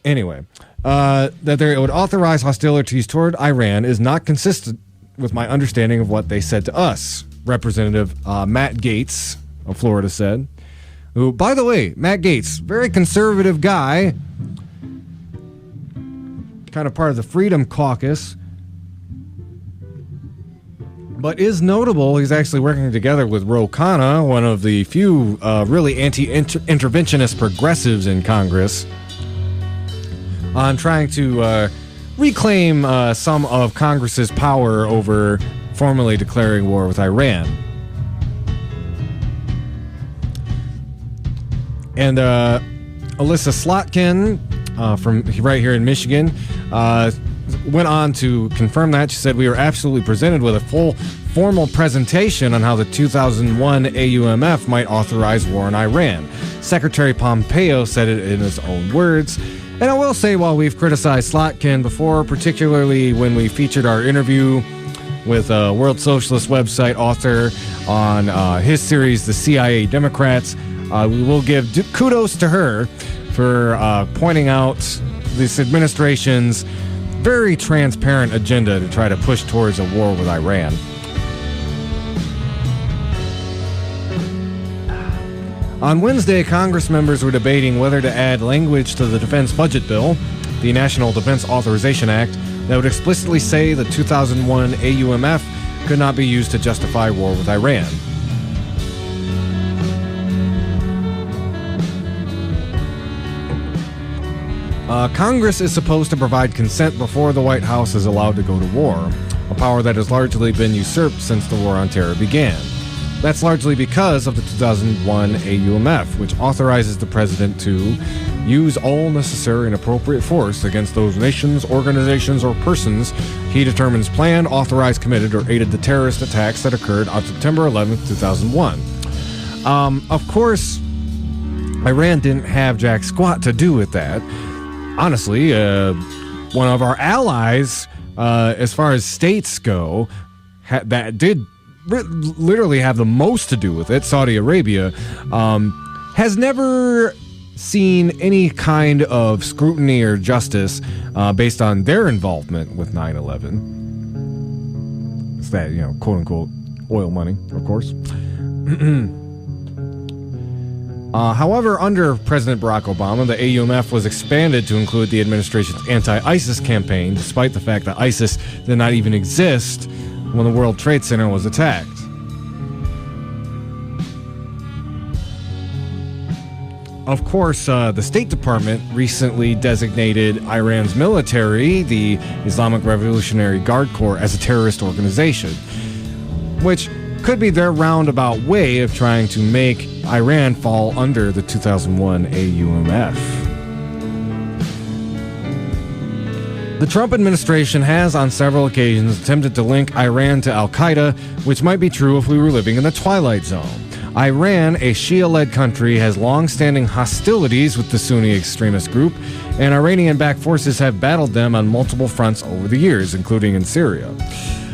Anyway, that it would authorize hostilities toward Iran is not consistent with my understanding of what they said to us, Representative Matt Gaetz of Florida said. Who, by the way, Matt Gaetz, very conservative guy, kind of part of the Freedom Caucus, but is notable. He's actually working together with Ro Khanna, one of the few really anti-interventionist progressives in Congress, on trying to reclaim some of Congress's power over formally declaring war with Iran. And Alyssa Slotkin from right here in Michigan went on to confirm that. She said, we were absolutely presented with a full formal presentation on how the 2001 AUMF might authorize war in Iran. Secretary Pompeo said it in his own words. And I will say, while we've criticized Slotkin before, particularly when we featured our interview with a World Socialist website author on his series, The CIA Democrats, we will give kudos to her for pointing out this administration's very transparent agenda to try to push towards a war with Iran. On Wednesday, Congress members were debating whether to add language to the defense budget bill, the National Defense Authorization Act, that would explicitly say the 2001 AUMF could not be used to justify war with Iran. Congress is supposed to provide consent before the White House is allowed to go to war, a power that has largely been usurped since the War on Terror began. That's largely because of the 2001 AUMF, which authorizes the president to use all necessary and appropriate force against those nations, organizations, or persons he determines planned, authorized, committed, or aided the terrorist attacks that occurred on September 11th, 2001. Of course, Iran didn't have jack squat to do with that. Honestly, one of our allies, as far as states go, that did literally have the most to do with it, Saudi Arabia, has never seen any kind of scrutiny or justice based on their involvement with 9/11. It's that, quote-unquote oil money, of course. However, under President Barack Obama, the AUMF was expanded to include the administration's anti-ISIS campaign, despite the fact that ISIS did not even exist when the World Trade Center was attacked. Of course, the State Department recently designated Iran's military, the Islamic Revolutionary Guard Corps, as a terrorist organization, which could be their roundabout way of trying to make Iran fall under the 2001 AUMF. The Trump administration has on several occasions attempted to link Iran to Al-Qaeda, which might be true if we were living in the Twilight Zone. Iran, a Shia-led country, has long-standing hostilities with the Sunni extremist group, and Iranian-backed forces have battled them on multiple fronts over the years, including in Syria.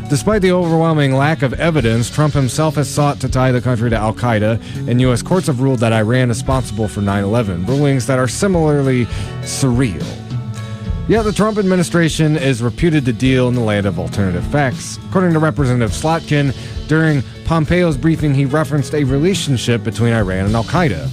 Despite the overwhelming lack of evidence, Trump himself has sought to tie the country to Al-Qaeda, and U.S. courts have ruled that Iran is responsible for 9/11, rulings that are similarly surreal. Yet the Trump administration is reputed to deal in the land of alternative facts. According to Representative Slotkin, during Pompeo's briefing, he referenced a relationship between Iran and Al-Qaeda.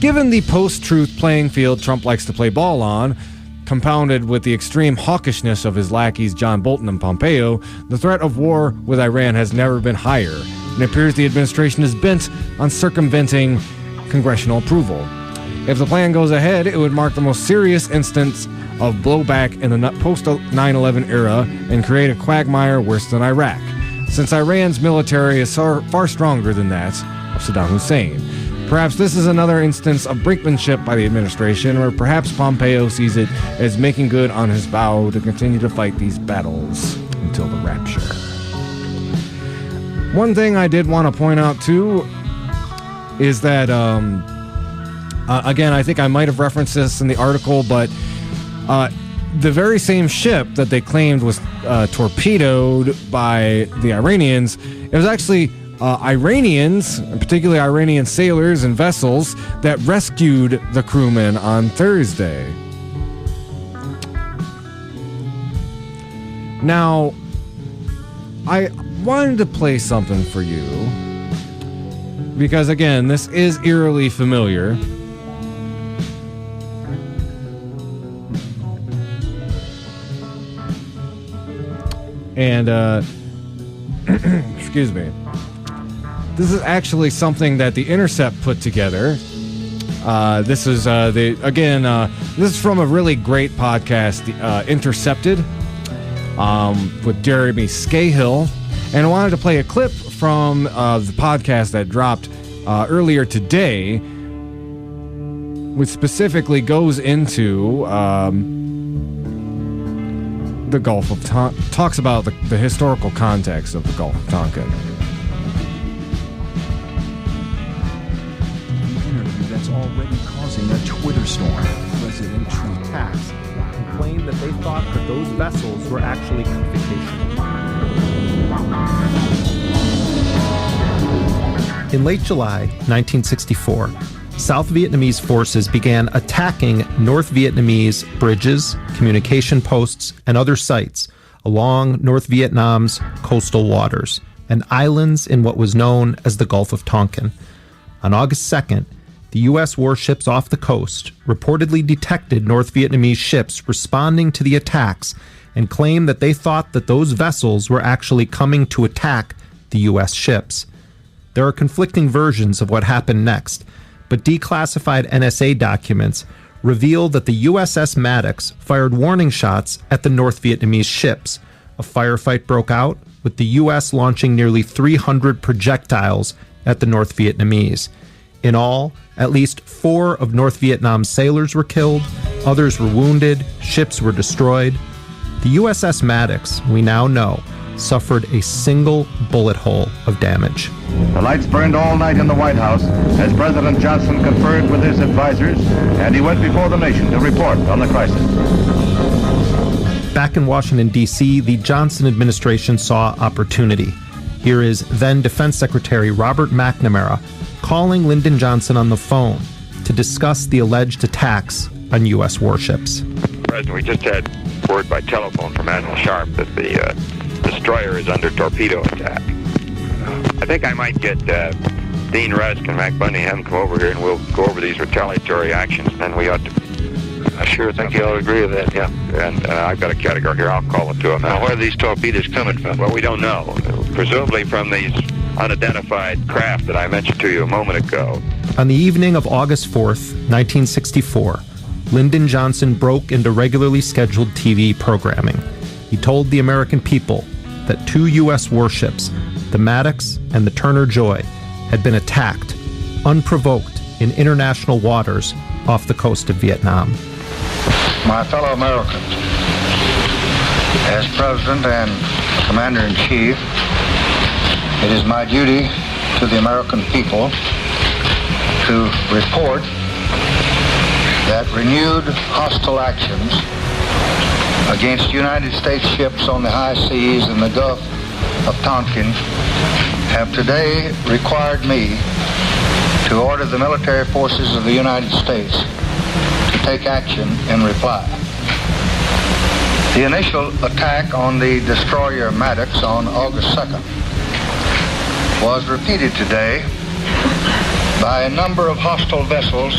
Given the post-truth playing field Trump likes to play ball on, compounded with the extreme hawkishness of his lackeys John Bolton and Pompeo, the threat of war with Iran has never been higher, and it appears the administration is bent on circumventing congressional approval. If the plan goes ahead, it would mark the most serious instance of blowback in the post-9/11 era and create a quagmire worse than Iraq, since Iran's military is far stronger than that of Saddam Hussein. Perhaps this is another instance of brinkmanship by the administration, or perhaps Pompeo sees it as making good on his vow to continue to fight these battles until the rapture. One thing I did want to point out, too, is that, again, I think I might have referenced this in the article, but the very same ship that they claimed was torpedoed by the Iranians, it was actually Iranians, particularly Iranian sailors and vessels, that rescued the crewmen on Thursday. Now, I wanted to play something for you, because again, this is eerily familiar. And, excuse me. This is actually something that the Intercept put together. This is, this is from a really great podcast, Intercepted, with Jeremy Scahill. And I wanted to play a clip from the podcast that dropped earlier today, which specifically goes into the Gulf of Tonkin, talks about the historical context of the Gulf of Tonkin. That's already causing a Twitter storm. President Trump tax complained that they thought that those vessels were actually vacation. In late July 1964, South Vietnamese forces began attacking North Vietnamese bridges, communication posts, and other sites along North Vietnam's coastal waters and islands in what was known as the Gulf of Tonkin. On August 2nd, the U.S. warships off the coast reportedly detected North Vietnamese ships responding to the attacks and claimed that they thought that those vessels were actually coming to attack the U.S. ships. There are conflicting versions of what happened next, but declassified NSA documents reveal that the USS Maddox fired warning shots at the North Vietnamese ships. A firefight broke out, with the U.S. launching nearly 300 projectiles at the North Vietnamese. In all, at least 4 of North Vietnam's sailors were killed, others were wounded, ships were destroyed. The USS Maddox, we now know, suffered a single bullet hole of damage. The lights burned all night in the White House as President Johnson conferred with his advisors, and he went before the nation to report on the crisis. Back in Washington, D.C., the Johnson administration saw opportunity. Here is then Defense Secretary Robert McNamara calling Lyndon Johnson on the phone to discuss the alleged attacks on U.S. warships. President, we just had word by telephone from Admiral Sharp that the destroyer is under torpedo attack. I think I might get Dean Rusk and Mac Bunningham come over here and we'll go over these retaliatory actions, and then we ought to... I sure think you ought to agree with that, yeah. And I've got a category here. I'll call it to them. Now, where are these torpedoes coming from? Well, we don't know. Presumably from these unidentified craft that I mentioned to you a moment ago. On the evening of August 4th, 1964, Lyndon Johnson broke into regularly scheduled TV programming. He told the American people that 2 U.S. warships, the Maddox and the Turner Joy, had been attacked, unprovoked, in international waters off the coast of Vietnam. My fellow Americans, as President and Commander-in-Chief, it is my duty to the American people to report that renewed hostile actions against United States ships on the high seas in the Gulf of Tonkin have today required me to order the military forces of the United States to take action in reply. The initial attack on the destroyer Maddox on August 2nd was repeated today by a number of hostile vessels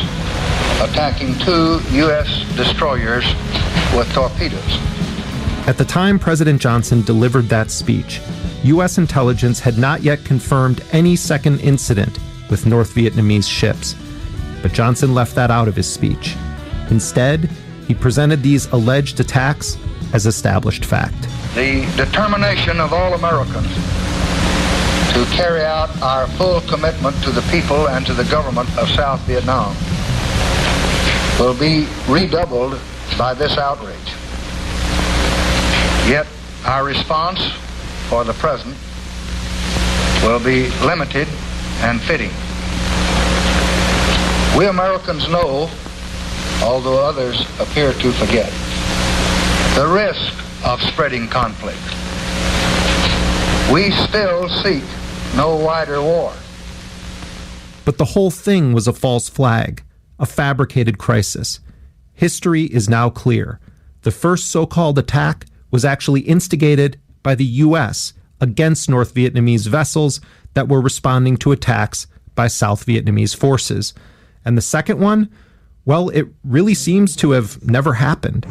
attacking 2 U.S. destroyers with torpedoes. At the time President Johnson delivered that speech, U.S. intelligence had not yet confirmed any second incident with North Vietnamese ships. But Johnson left that out of his speech. Instead, he presented these alleged attacks as established fact. The determination of all Americans to carry out our full commitment to the people and to the government of South Vietnam will be redoubled by this outrage. Yet our response for the present will be limited and fitting. We Americans know, although others appear to forget, the risk of spreading conflict. We still seek no wider war. But the whole thing was a false flag, a fabricated crisis. History is now clear. The first so-called attack was actually instigated by the U.S. against North Vietnamese vessels that were responding to attacks by South Vietnamese forces. And the second one, well, it really seems to have never happened.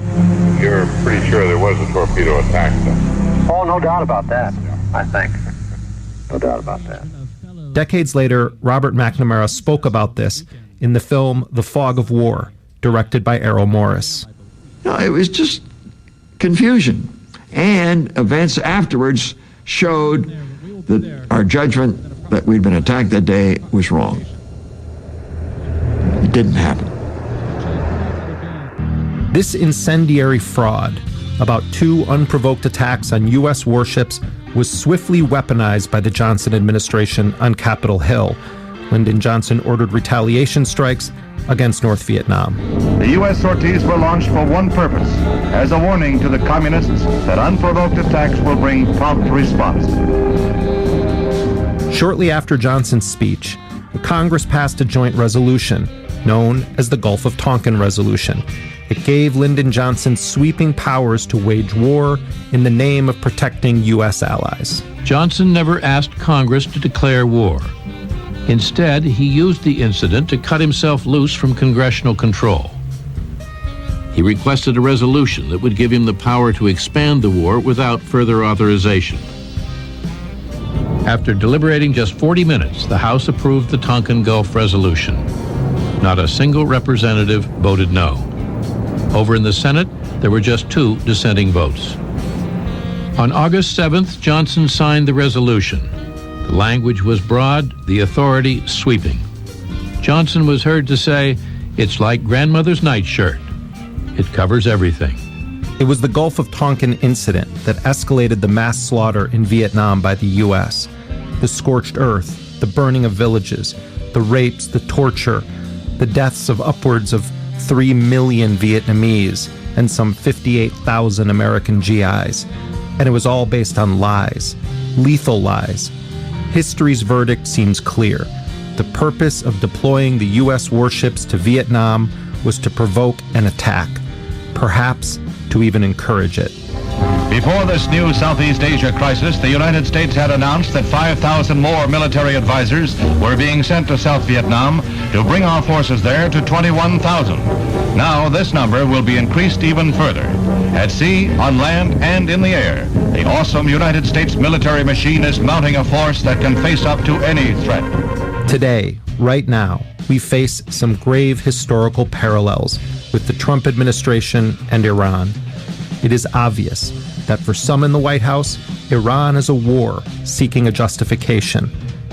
You're pretty sure there was a torpedo attack, though? Oh, no doubt about that, I think. No doubt about that. Decades later, Robert McNamara spoke about this in the film The Fog of War, directed by Errol Morris. No, it was just confusion. And events afterwards showed that our judgment that we'd been attacked that day was wrong. It didn't happen. This incendiary fraud about 2 unprovoked attacks on U.S. warships was swiftly weaponized by the Johnson administration on Capitol Hill. Lyndon Johnson ordered retaliation strikes against North Vietnam. The U.S. sorties were launched for one purpose, as a warning to the communists that unprovoked attacks will bring prompt response. Shortly after Johnson's speech, the Congress passed a joint resolution known as the Gulf of Tonkin Resolution. It gave Lyndon Johnson sweeping powers to wage war in the name of protecting U.S. allies. Johnson never asked Congress to declare war. Instead, he used the incident to cut himself loose from congressional control. He requested a resolution that would give him the power to expand the war without further authorization. After deliberating just 40 minutes, the House approved the Tonkin Gulf Resolution. Not a single representative voted no. Over in the Senate, there were just 2 dissenting votes. On August 7th, Johnson signed the resolution. The language was broad, the authority sweeping. Johnson was heard to say, "It's like grandmother's nightshirt. It covers everything." It was the Gulf of Tonkin incident that escalated the mass slaughter in Vietnam by the U.S. The scorched earth, the burning of villages, the rapes, the torture, the deaths of upwards of 3 million Vietnamese and some 58,000 American GIs. And it was all based on lies, lethal lies. History's verdict seems clear. The purpose of deploying the U.S. warships to Vietnam was to provoke an attack, perhaps to even encourage it. Before this new Southeast Asia crisis, the United States had announced that 5,000 more military advisors were being sent to South Vietnam to bring our forces there to 21,000. Now this number will be increased even further. At sea, on land, and in the air, the awesome United States military machine is mounting a force that can face up to any threat. Today, right now, we face some grave historical parallels with the Trump administration and Iran. It is obvious that for some in the White House, Iran is a war seeking a justification.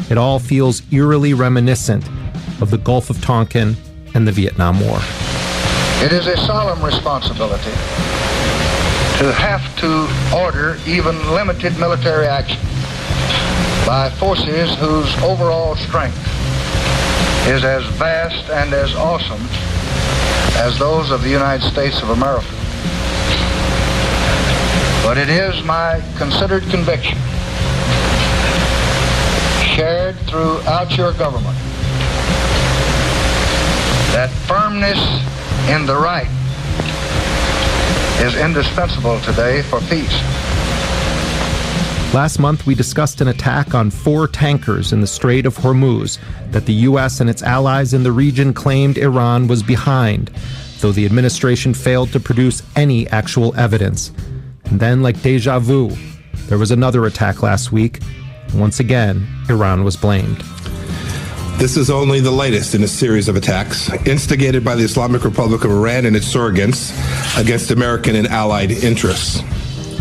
It all feels eerily reminiscent of the Gulf of Tonkin and the Vietnam War. It is a solemn responsibility to have to order even limited military action by forces whose overall strength is as vast and as awesome as those of the United States of America. But it is my considered conviction, shared throughout your government, that firmness in the right is indispensable today for peace. Last month, we discussed an attack on 4 tankers in the Strait of Hormuz that the U.S. and its allies in the region claimed Iran was behind, though the administration failed to produce any actual evidence. And then, like deja vu, there was another attack last week. Once again, Iran was blamed. This is only the latest in a series of attacks instigated by the Islamic Republic of Iran and its surrogates against American and allied interests.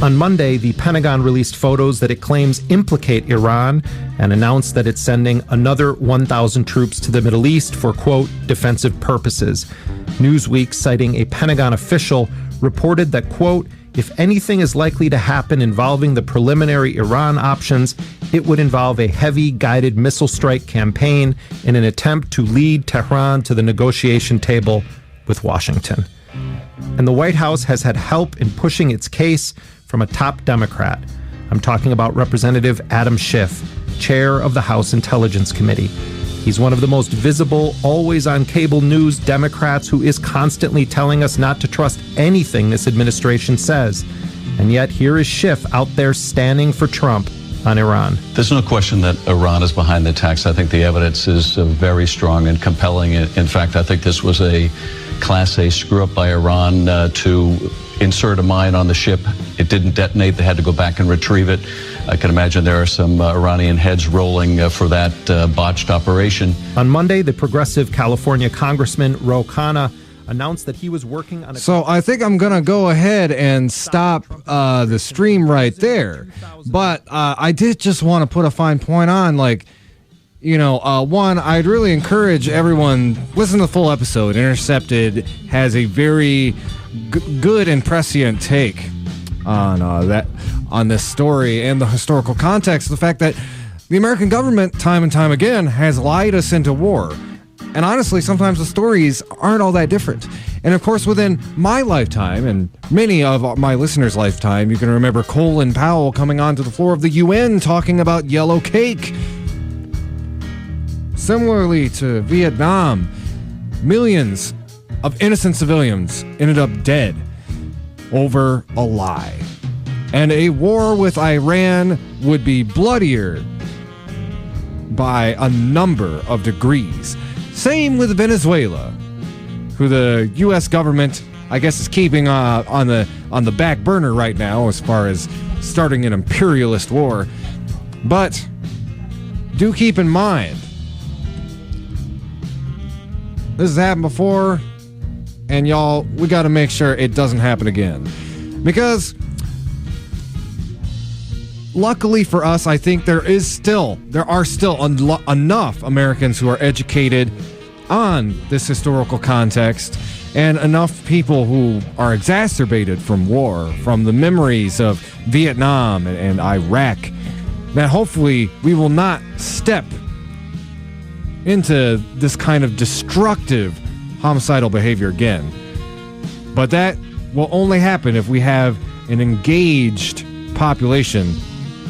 On Monday, the Pentagon released photos that it claims implicate Iran and announced that it's sending another 1,000 troops to the Middle East for, quote, defensive purposes. Newsweek, citing a Pentagon official, reported that, quote, if anything is likely to happen involving the preliminary Iran options, it would involve a heavy guided missile strike campaign in an attempt to lead Tehran to the negotiation table with Washington. And the White House has had help in pushing its case from a top Democrat. I'm talking about Representative Adam Schiff, chair of the House Intelligence Committee. He's one of the most visible, always on cable news Democrats who is constantly telling us not to trust anything this administration says. And yet here is Schiff out there standing for Trump on Iran. There's no question that Iran is behind the attacks. I think the evidence is very strong and compelling. In fact, I think this was a Class A screw-up by Iran to insert a mine on the ship. It didn't detonate. They had to go back and retrieve it. I can imagine there are some Iranian heads rolling for that botched operation. On Monday, the progressive California Congressman Ro Khanna announced that he was working on a... So I think I'm going to go ahead and stop the stream right there. But I did just want to put a fine point on, one, I'd really encourage everyone, listen to the full episode. Intercepted has a very good and prescient take on this story and the historical context, the fact that the American government, time and time again, has lied us into war. And honestly, sometimes the stories aren't all that different. And of course, within my lifetime, and many of my listeners' lifetime, you can remember Colin Powell coming onto the floor of the UN talking about yellow cake. Similarly to Vietnam, millions of innocent civilians ended up dead over a lie. And a war with Iran would be bloodier by a number of degrees. Same with Venezuela, who the U.S. government, I guess, is keeping on the back burner right now as far as starting an imperialist war. But do keep in mind, this has happened before, and y'all, we got to make sure it doesn't happen again. Because luckily for us, I think there are still enough Americans who are educated on this historical context, and enough people who are exacerbated from war, from the memories of Vietnam and Iraq, that hopefully we will not step into this kind of destructive homicidal behavior again. But that will only happen if we have an engaged population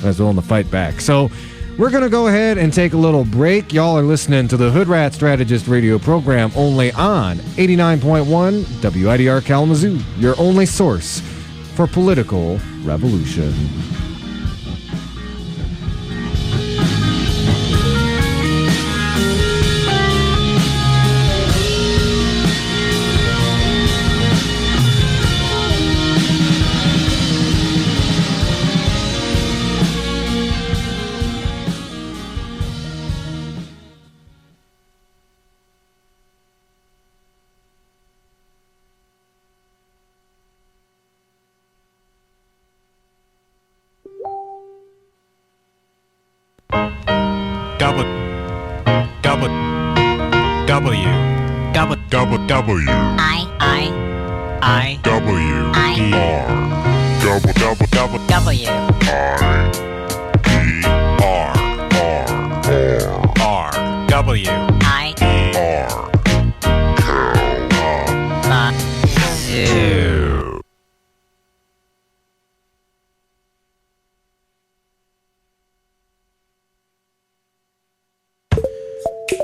that's willing to fight back. So we're going to go ahead and take a little break. Y'all are listening to the Hoodrat Strategist radio program only on 89.1 WIDR Kalamazoo, your only source for political revolution.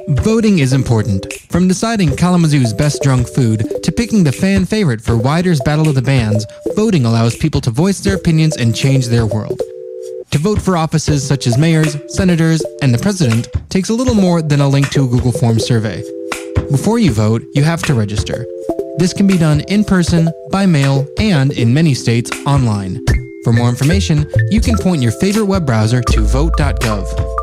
Voting is important. From deciding Kalamazoo's best drunk food to picking the fan favorite for Wider's Battle of the Bands, voting allows people to voice their opinions and change their world. To vote for offices such as mayors, senators, and the president takes a little more than a link to a Google Forms survey. Before you vote, you have to register. This can be done in person, by mail, and, in many states, online. For more information, you can point your favorite web browser to vote.gov.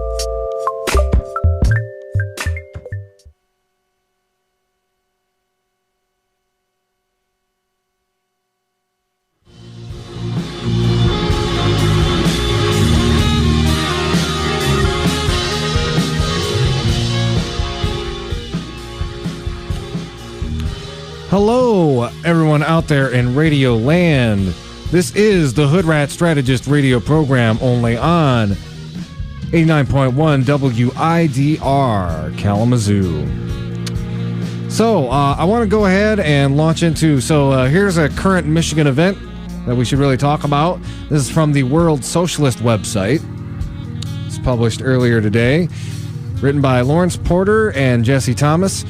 Hello, everyone out there in Radio Land. This is the Hoodrat Strategist radio program only on 89.1 WIDR Kalamazoo. So, I want to go ahead and launch into... here's a current Michigan event that we should really talk about. This is from the World Socialist website. It's published earlier today. Written by Lawrence Porter and Jesse Thomas.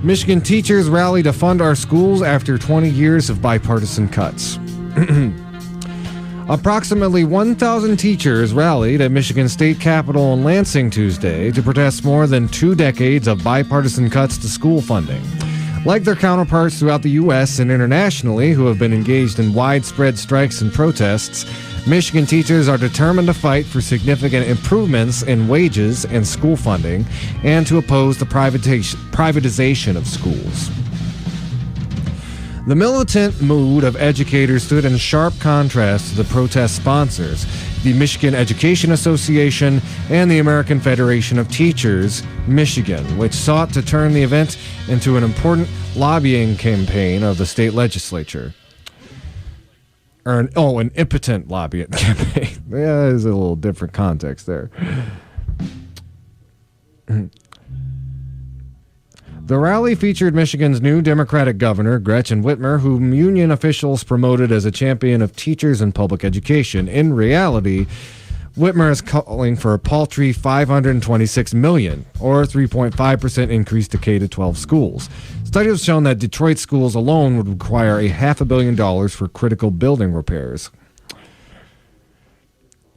Michigan teachers rally to fund our schools after 20 years of bipartisan cuts. Approximately 1,000 teachers rallied at Michigan State Capitol in Lansing Tuesday to protest more than 2 decades of bipartisan cuts to school funding. Like their counterparts throughout the U.S. and internationally who have been engaged in widespread strikes and protests, Michigan teachers are determined to fight for significant improvements in wages and school funding and to oppose the privatization of schools. The militant mood of educators stood in sharp contrast to the protest sponsors, the Michigan Education Association and the American Federation of Teachers, Michigan, which sought to turn the event into an important lobbying campaign of the state legislature. An impotent lobbying campaign. Yeah, there's a little different context there. The rally featured Michigan's new Democratic governor, Gretchen Whitmer, whom union officials promoted as a champion of teachers and public education. In reality, Whitmer is calling for a paltry $526 million, or 3.5% increase to K-12 schools. Studies have shown that Detroit schools alone would require $500 million for critical building repairs.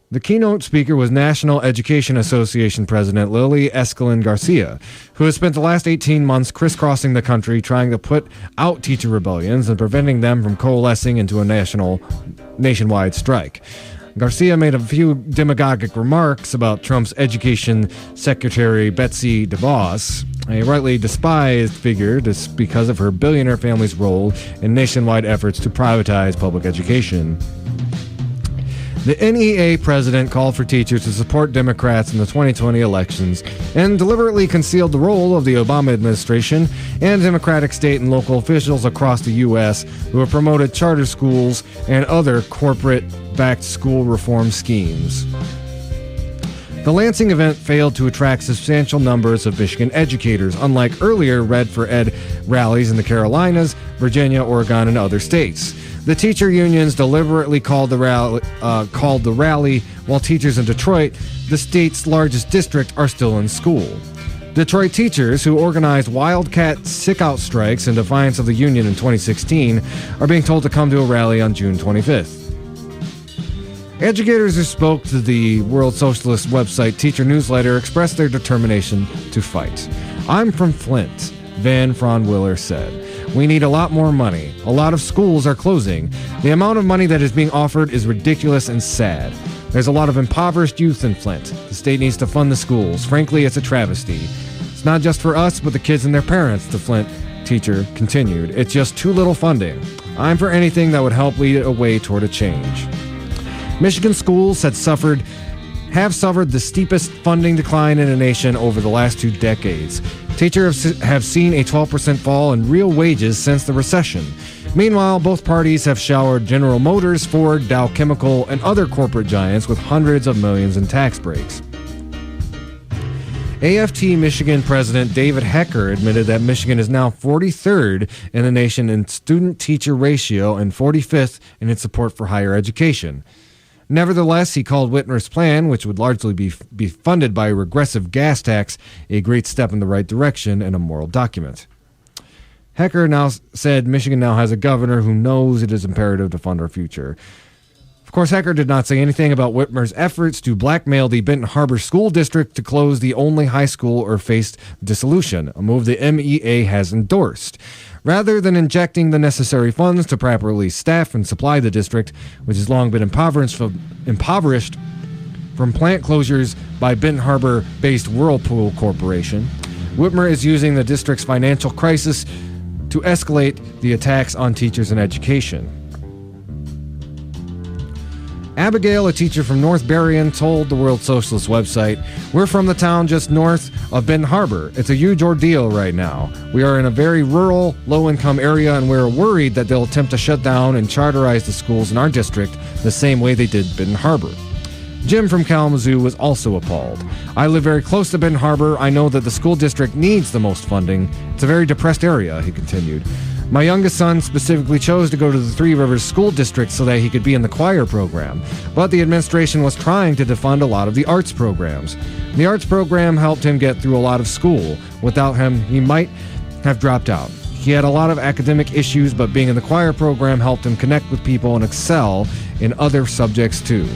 The keynote speaker was National Education Association President Lily Escalon Garcia, who has spent the last 18 months crisscrossing the country trying to put out teacher rebellions and preventing them from coalescing into a nationwide strike. Garcia made a few demagogic remarks about Trump's education secretary Betsy DeVos, a rightly despised figure because of her billionaire family's role in nationwide efforts to privatize public education. The NEA president called for teachers to support Democrats in the 2020 elections and deliberately concealed the role of the Obama administration and Democratic state and local officials across the U.S. who have promoted charter schools and other corporate-backed school reform schemes. The Lansing event failed to attract substantial numbers of Michigan educators, unlike earlier Red for Ed rallies in the Carolinas, Virginia, Oregon, and other states. The teacher unions deliberately called the rally while teachers in Detroit, the state's largest district, are still in school. Detroit teachers, who organized wildcat sick-out strikes in defiance of the union in 2016, are being told to come to a rally on June 25th. Educators who spoke to the World Socialist website Teacher Newsletter expressed their determination to fight. "I'm from Flint," Van Fronwiller said. "We need a lot more money. A lot of schools are closing. The amount of money that is being offered is ridiculous and sad. There's a lot of impoverished youth in Flint. The state needs to fund the schools. Frankly, it's a travesty. It's not just for us, but the kids and their parents," the Flint teacher continued. "It's just too little funding. I'm for anything that would help lead a way toward a change." Michigan schools have suffered the steepest funding decline in the nation over the last 2 decades. Teachers have seen a 12% fall in real wages since the recession. Meanwhile, both parties have showered General Motors, Ford, Dow Chemical, and other corporate giants with hundreds of millions in tax breaks. AFT Michigan President David Hecker admitted that Michigan is now 43rd in the nation in student-teacher ratio and 45th in its support for higher education. Nevertheless, he called Whitmer's plan, which would largely be funded by a regressive gas tax, a great step in the right direction and a moral document. Hecker now said Michigan now has a governor who knows it is imperative to fund our future. Of course, Hecker did not say anything about Whitmer's efforts to blackmail the Benton Harbor School District to close the only high school or face dissolution, a move the MEA has endorsed. Rather than injecting the necessary funds to properly staff and supply the district, which has long been impoverished from plant closures by Benton Harbor-based Whirlpool Corporation, Whitmer is using the district's financial crisis to escalate the attacks on teachers and education. Abigail, a teacher from North Berrien, told the World Socialist website, "We're from the town just north of Benton Harbor. It's a huge ordeal right now. We are in a very rural, low-income area, and we're worried that they'll attempt to shut down and charterize the schools in our district the same way they did Benton Harbor." Jim from Kalamazoo was also appalled. "I live very close to Benton Harbor. I know that the school district needs the most funding. It's a very depressed area," he continued. "My youngest son specifically chose to go to the Three Rivers School District so that he could be in the choir program, but the administration was trying to defund a lot of the arts programs. The arts program helped him get through a lot of school. Without him, he might have dropped out. He had a lot of academic issues, but being in the choir program helped him connect with people and excel in other subjects too."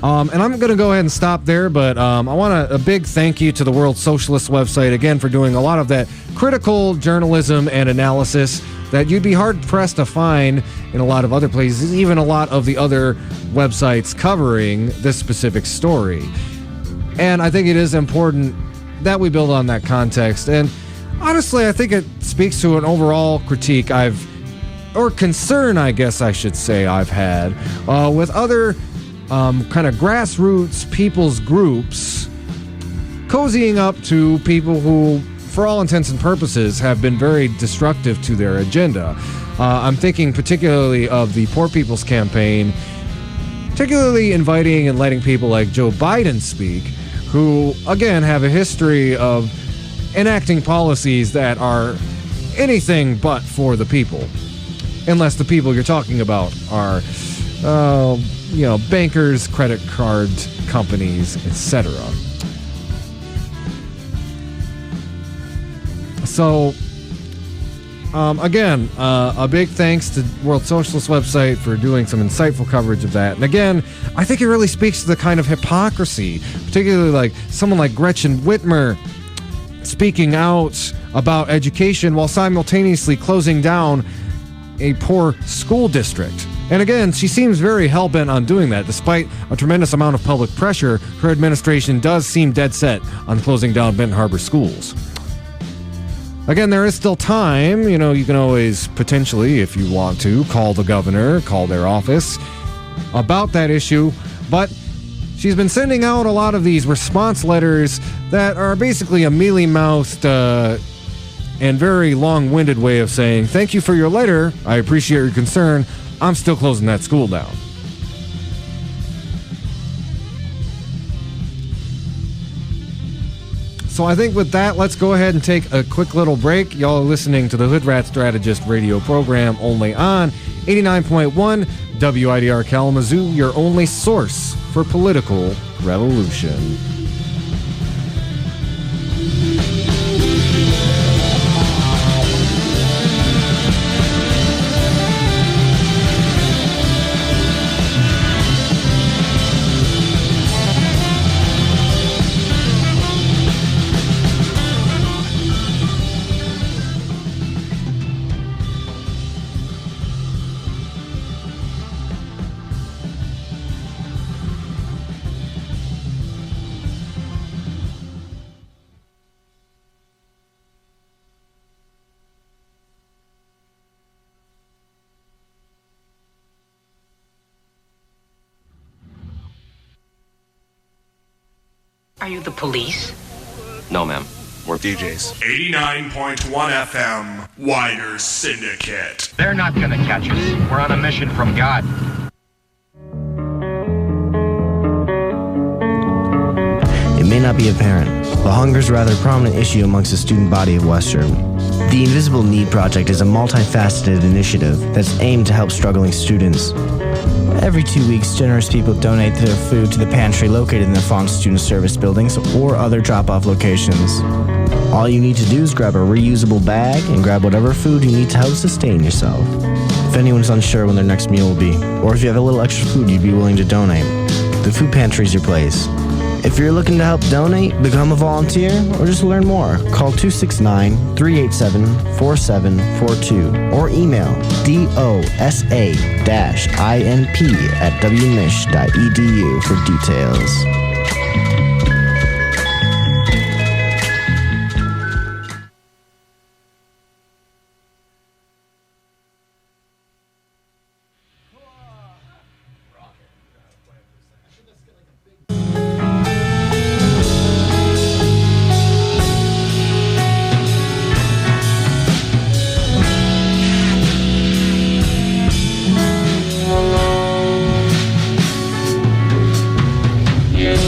And I'm going to go ahead and stop there, but I want a big thank you to the World Socialist website, again, for doing a lot of that critical journalism and analysis that you'd be hard-pressed to find in a lot of other places, even a lot of the other websites covering this specific story. And I think it is important that we build on that context. And honestly, I think it speaks to an overall critique or concern, I guess I should say, I've had with other kind of grassroots people's groups cozying up to people who, for all intents and purposes, have been very destructive to their agenda. I'm thinking particularly of the Poor People's Campaign, particularly inviting and letting people like Joe Biden speak, who, again, have a history of enacting policies that are anything but for the people, unless the people you're talking about are bankers, credit card companies, etc. So, again, a big thanks to World Socialist website for doing some insightful coverage of that. And again, I think it really speaks to the kind of hypocrisy, particularly like someone like Gretchen Whitmer speaking out about education while simultaneously closing down a poor school district. And again, she seems very hell-bent on doing that. Despite a tremendous amount of public pressure, her administration does seem dead set on closing down Benton Harbor schools. Again, there is still time. You know, you can always potentially, if you want to, call the governor, call their office about that issue. But she's been sending out a lot of these response letters that are basically a mealy-mouthed and very long-winded way of saying, thank you for your letter. I appreciate your concern. I'm still closing that school down. So I think with that, let's go ahead and take a quick little break. Y'all are listening to the Hoodrat Strategist radio program only on 89.1 WIDR Kalamazoo, your only source for political revolution. Are you the police? No, ma'am. We're DJs. 89.1 FM, Wider Syndicate. They're not gonna catch us. We're on a mission from God. It may not be apparent, but hunger is a rather prominent issue amongst the student body of West Germany. The Invisible Need Project is a multifaceted initiative that's aimed to help struggling students. Every 2 weeks, generous people donate their food to the pantry located in the Fawn Student Service buildings or other drop-off locations. All you need to do is grab a reusable bag and grab whatever food you need to help sustain yourself. If anyone's unsure when their next meal will be, or if you have a little extra food you'd be willing to donate, the food pantry is your place. If you're looking to help donate, become a volunteer, or just learn more, call 269-387-4742 or email dosa-inp@wmich.edu for details. Yeah.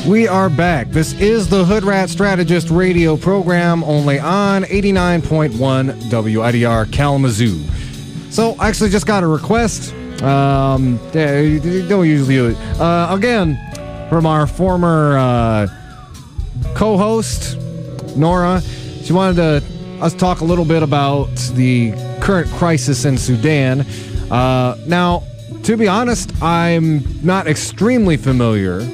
We are back. This is the Hoodrat Strategist radio program, only on 89.1 WIDR Kalamazoo. So, I actually just got a request. Don't usually do it. Again, from our former co-host, Nora. She wanted us talk a little bit about the current crisis in Sudan. Now, to be honest, I'm not extremely familiar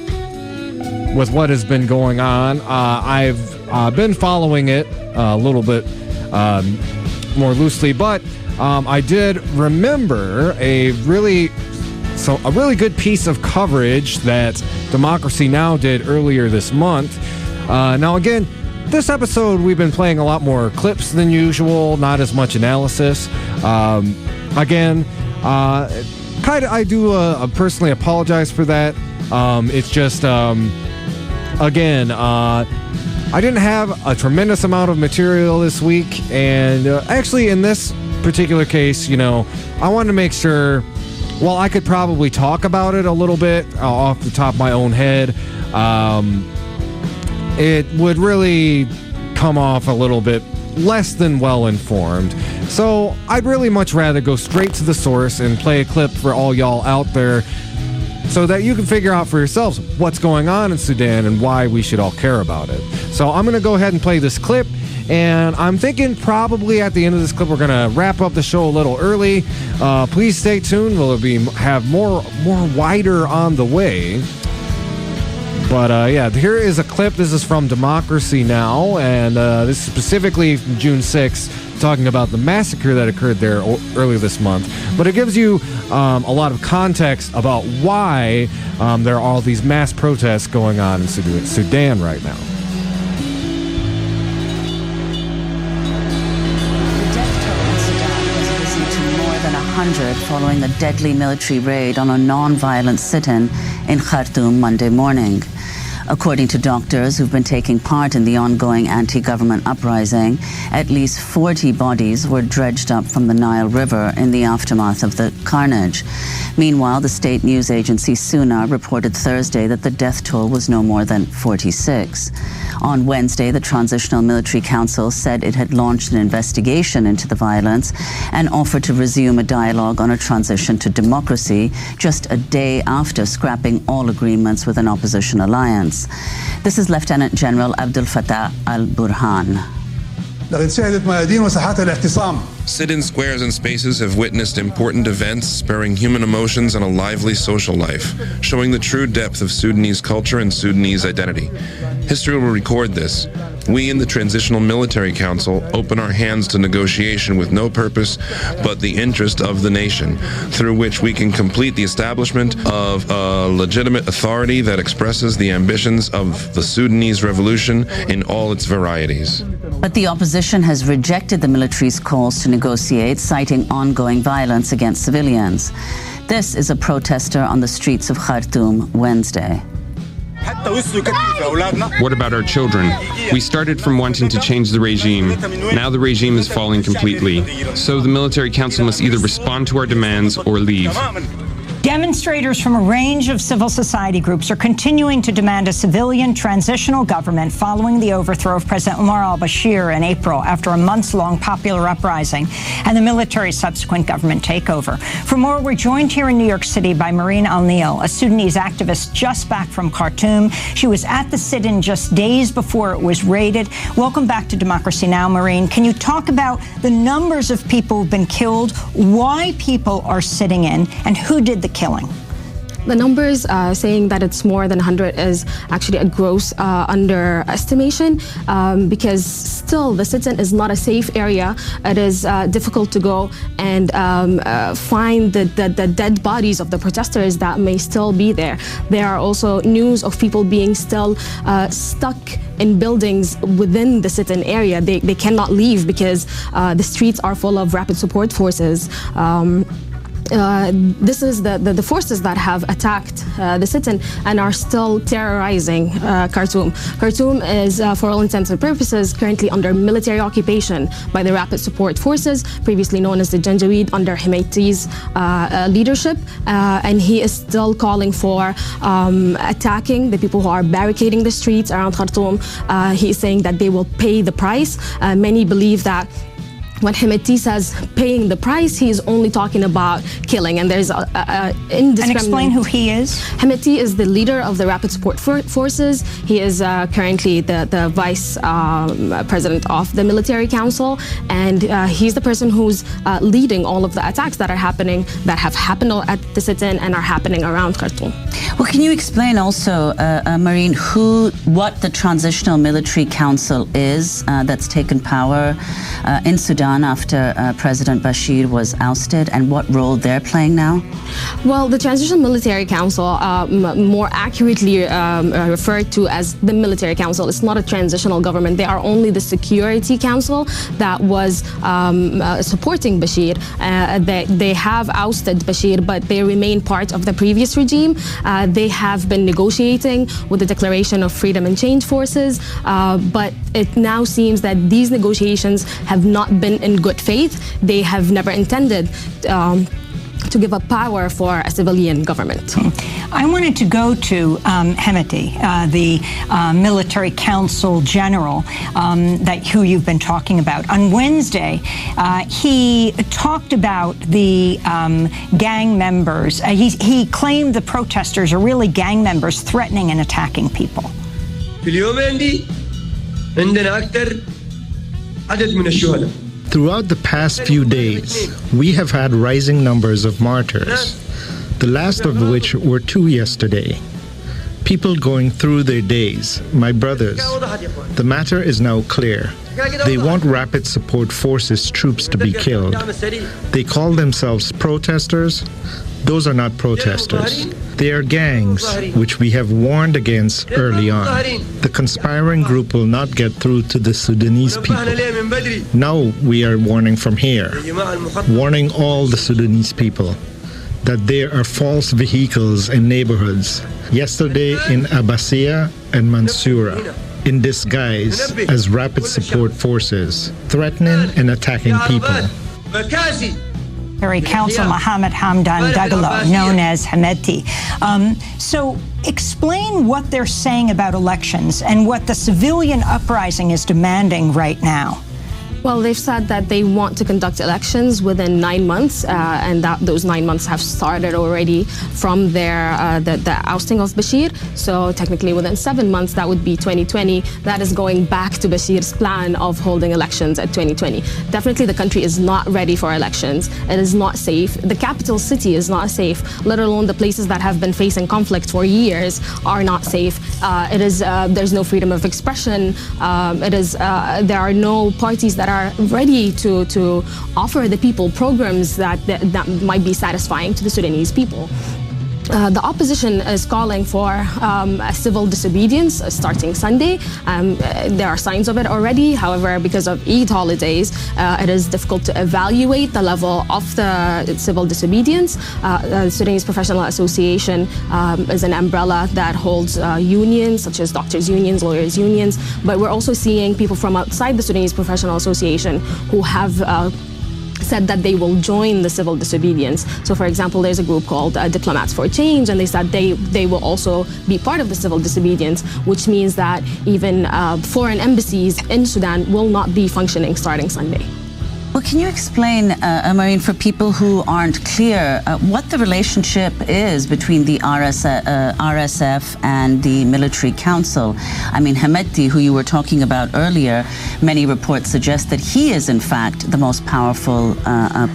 with what has been going on. I've been following it a little bit more loosely, but I did remember a really good piece of coverage that Democracy Now! Did earlier this month. Now, again, this episode we've been playing a lot more clips than usual, not as much analysis. Again, I do personally apologize for that. It's just, again, I didn't have a tremendous amount of material this week, and actually in this particular case, I wanted to make sure, while I could probably talk about it a little bit off the top of my own head, it would really come off a little bit less than well-informed. So I'd really much rather go straight to the source and play a clip for all y'all out there so that you can figure out for yourselves what's going on in Sudan and why we should all care about it. So I'm going to go ahead and play this clip, and I'm thinking probably at the end of this clip we're going to wrap up the show a little early. Please stay tuned. We'll have more wider on the way. But yeah, here is a clip. This is from Democracy Now! And this is specifically from June 6th, talking about the massacre that occurred there earlier this month. But it gives you a lot of context about why there are all these mass protests going on in Sudan right now. The death toll in Sudan has risen to more than 100 following a deadly military raid on a non-violent sit-in in Khartoum Monday morning. According to doctors who've been taking part in the ongoing anti-government uprising, at least 40 bodies were dredged up from the Nile River in the aftermath of the carnage. Meanwhile, the state news agency SUNA reported Thursday that the death toll was no more than 46. On Wednesday, the Transitional Military Council said it had launched an investigation into the violence and offered to resume a dialogue on a transition to democracy just a day after scrapping all agreements with an opposition alliance. This is Lieutenant General Abdel Fattah al-Burhan. Sit-in squares and spaces have witnessed important events spurring human emotions and a lively social life, showing the true depth of Sudanese culture and Sudanese identity. History will record this. We in the Transitional Military Council open our hands to negotiation with no purpose but the interest of the nation, through which we can complete the establishment of a legitimate authority that expresses the ambitions of the Sudanese revolution in all its varieties. But the opposition has rejected the military's calls to negotiate, citing ongoing violence against civilians. This is a protester on the streets of Khartoum Wednesday. What about our children? We started from wanting to change the regime. Now the regime is falling completely. So the military council must either respond to our demands or leave. Demonstrators from a range of civil society groups are continuing to demand a civilian transitional government following the overthrow of President Omar al-Bashir in April after a months-long popular uprising and the military's subsequent government takeover. For more, we're joined here in New York City by Maureen Al-Neil, a Sudanese activist just back from Khartoum. She was at the sit-in just days before it was raided. Welcome back to Democracy Now!, Maureen. Can you talk about the numbers of people who've been killed, why people are sitting in, and who did the killing? The numbers saying that it's more than 100 is actually a gross underestimation because still the sit-in is not a safe area. It is difficult to go and find the dead bodies of the protesters that may still be there. There are also news of people being still stuck in buildings within the sit-in area. They cannot leave because the streets are full of rapid support forces. this is the forces that have attacked the sit-in and are still terrorizing Khartoum. Khartoum is, for all intents and purposes, currently under military occupation by the Rapid Support Forces, previously known as the Janjaweed, under Hemeti's leadership, and he is still calling for attacking the people who are barricading the streets around Khartoum. He is saying that they will pay the price. Many believe that when Hemeti says paying the price, he is only talking about killing, and there's indiscriminate... And explain who he is. Hemeti is the leader of the Rapid Support Forces. He is currently the vice president of the military council, and he's the person who's leading all of the attacks that are happening, that have happened at the sit-in and are happening around Khartoum. Well, can you explain also, Maureen, what the Transitional Military Council is that's taken power in Sudan after President Bashir was ousted, and what role they're playing now? Well, the Transitional Military Council, more accurately referred to as the Military Council, it's not a transitional government. They are only the Security Council that was supporting Bashir. They have ousted Bashir, but they remain part of the previous regime. They have been negotiating with the Declaration of Freedom and Change Forces, but it now seems that these negotiations have not been in good faith. They have never intended to give up power for a civilian government. I wanted to go to Hemeti, the military council general who you've been talking about. On Wednesday, he talked about the gang members. He claimed the protesters are really gang members threatening and attacking people. Throughout the past few days, we have had rising numbers of martyrs, the last of which were 2 yesterday. People going through their days, my brothers. The matter is now clear. They want Rapid Support Forces troops to be killed. They call themselves protesters. Those are not protesters. They are gangs, which we have warned against early on. The conspiring group will not get through to the Sudanese people. Now we are warning from here, warning all the Sudanese people that there are false vehicles in neighborhoods. Yesterday in Abbasiyah and Mansoura, in disguise as Rapid Support Forces, threatening and attacking people. Military Council Mohammed Hamdan Dagalo, known as Hemeti. So explain what they're saying about elections and what the civilian uprising is demanding right now. Well, they've said that they want to conduct elections within 9 months, and that those 9 months have started already from their the ousting of Bashir. So technically, within 7 months, that would be 2020. That is going back to Bashir's plan of holding elections at 2020. Definitely, the country is not ready for elections. It is not safe. The capital city is not safe. Let alone the places that have been facing conflict for years are not safe. There's no freedom of expression. There are no parties that are ready to offer the people programs that might be satisfying to the Sudanese people. The opposition is calling for a civil disobedience starting Sunday. There are signs of it already. However, because of Eid holidays, it is difficult to evaluate the level of the civil disobedience. The Sudanese Professional Association is an umbrella that holds unions, such as doctors' unions, lawyers' unions. But we're also seeing people from outside the Sudanese Professional Association who have said that they will join the civil disobedience. So, for example, there's a group called Diplomats for Change, and they said they will also be part of the civil disobedience, which means that even foreign embassies in Sudan will not be functioning starting Sunday. Well, can you explain, Maureen, for people who aren't clear, what the relationship is between the RSF and the military council? I mean, Hemeti, who you were talking about earlier, many reports suggest that he is, in fact, the most powerful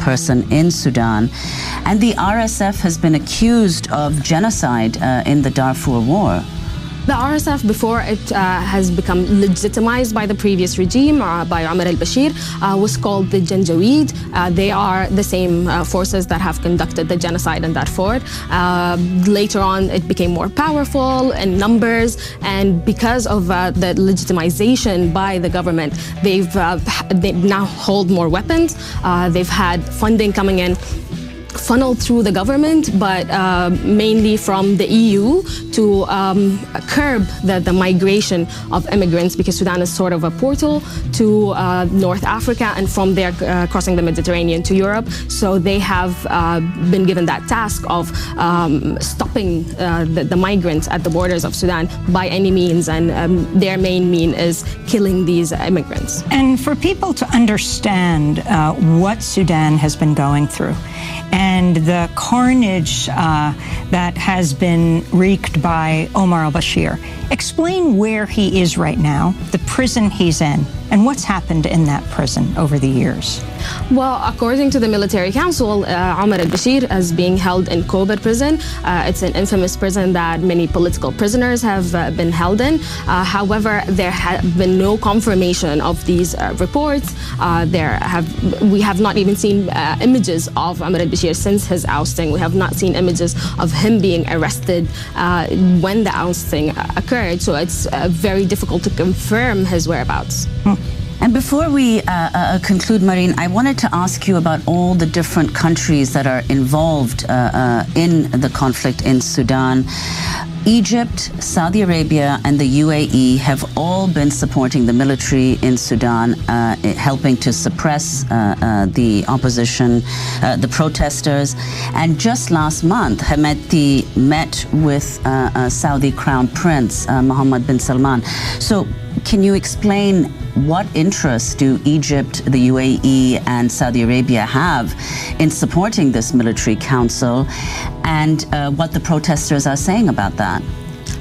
person in Sudan. And the RSF has been accused of genocide in the Darfur War. The RSF, before it has become legitimized by the previous regime, by Omar al-Bashir, was called the Janjaweed. They are the same forces that have conducted the genocide in Darfur. Later on, it became more powerful in numbers, and because of the legitimization by the government, they now hold more weapons. They've had funding coming in funneled through the government, but mainly from the EU to curb the migration of immigrants, because Sudan is sort of a portal to North Africa, and from there crossing the Mediterranean to Europe. So they have been given that task of stopping the migrants at the borders of Sudan by any means, and their main mean is killing these immigrants. And for people to understand what Sudan has been going through and the carnage that has been wreaked by Omar al-Bashir, explain where he is right now, the prison he's in, and what's happened in that prison over the years. Well, according to the military council, Omar al-Bashir is being held in Kobar prison. It's an infamous prison that many political prisoners have been held in. However, there have been no confirmation of these reports. We have not even seen images of Omar al-Bashir since his ousting. We have not seen images of him being arrested when the ousting occurred. So it's very difficult to confirm his whereabouts. And before we conclude, Marine, I wanted to ask you about all the different countries that are involved in the conflict in Sudan. Egypt, Saudi Arabia, and the UAE have all been supporting the military in Sudan, helping to suppress the opposition, the protesters. And just last month, Hemeti met with Saudi Crown Prince Mohammed bin Salman. So can you explain what interests do Egypt, the UAE, and Saudi Arabia have in supporting this military council, and what the protesters are saying about that?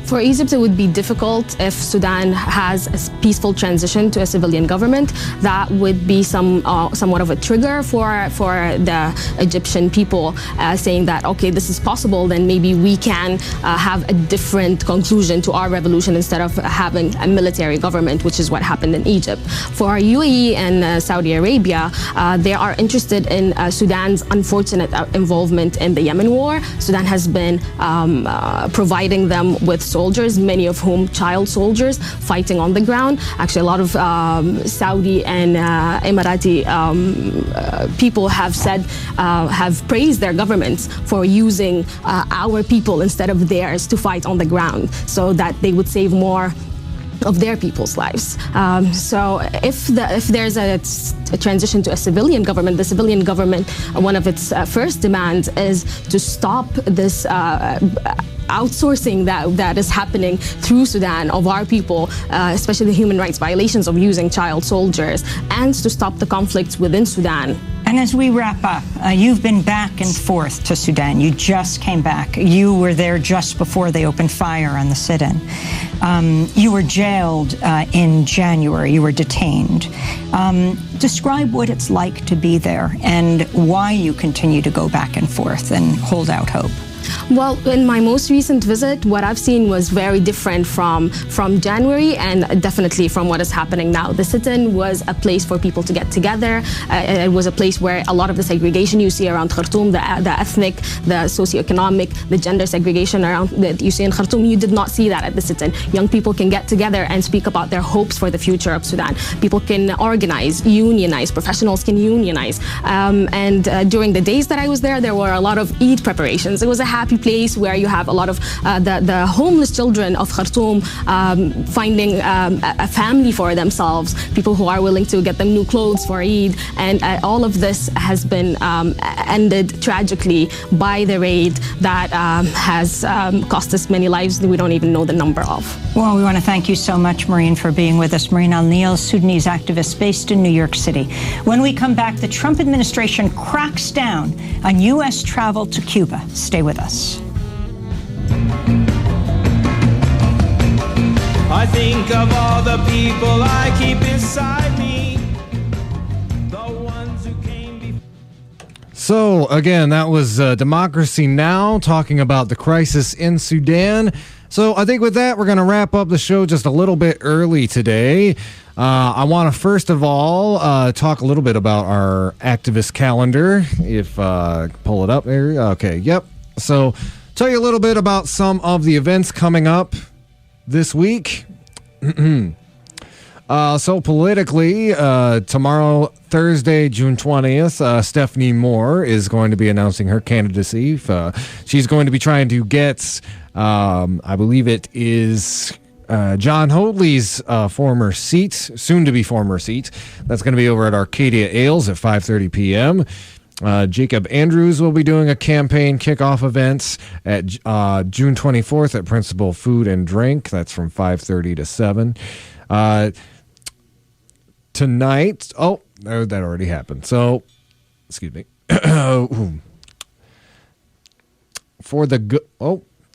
For Egypt, it would be difficult if Sudan has a peaceful transition to a civilian government. That would be somewhat of a trigger for the Egyptian people, saying that, okay, this is possible, then maybe we can have a different conclusion to our revolution instead of having a military government, which is what happened in Egypt. For UAE and Saudi Arabia, they are interested in Sudan's unfortunate involvement in the Yemen war. Sudan has been providing them with soldiers, many of whom child soldiers, fighting on the ground. Actually, a lot of Saudi and Emirati people have praised their governments for using our people instead of theirs to fight on the ground, so that they would save more of their people's lives. So if there's a transition to a civilian government, the civilian government, one of its first demands is to stop this outsourcing that is happening through Sudan of our people, especially the human rights violations of using child soldiers, and to stop the conflicts within Sudan. And as we wrap up, you've been back and forth to Sudan. You just came back. You were there just before they opened fire on the sit-in. You were jailed in January. You were detained. Describe what it's like to be there and why you continue to go back and forth and hold out hope. Well, in my most recent visit, what I've seen was very different from January, and definitely from what is happening now. The sit-in was a place for people to get together. It was a place where a lot of the segregation you see around Khartoum, the ethnic, the socioeconomic, the gender segregation around that you see in Khartoum, you did not see that at the sit-in. Young people can get together and speak about their hopes for the future of Sudan. People can organize, unionize, professionals can unionize. And during the days that I was there, there were a lot of Eid preparations. It was a happy place where you have a lot of the homeless children of Khartoum finding a family for themselves, people who are willing to get them new clothes for Eid, and all of this has been ended tragically by the raid that has cost us many lives that we don't even know the number of. Well, we want to thank you so much, Maureen, for being with us. Maureen Al-Neil, Sudanese activist based in New York City. When we come back, the Trump administration cracks down on U.S. travel to Cuba. Stay with us. I think of all the people I keep inside me, the ones who came before. So, again, that was Democracy Now! Talking about the crisis in Sudan. So I think with that, we're going to wrap up the show just a little bit early today. I want to first of all talk a little bit about our activist calendar. If pull it up there. Okay, yep. So tell you a little bit about some of the events coming up this week. So politically, tomorrow, Thursday, June 20th, Stephanie Moore is going to be announcing her candidacy. She's going to be trying to get, I believe it is John Hoadley's former seat, soon-to-be former seat. That's going to be over at Arcadia Ales at 5:30 p.m. Jacob Andrews will be doing a campaign kickoff event at June 24th at Principal Food and Drink. That's from 5:30 to 7. Tonight, that already happened. So, excuse me. For the good,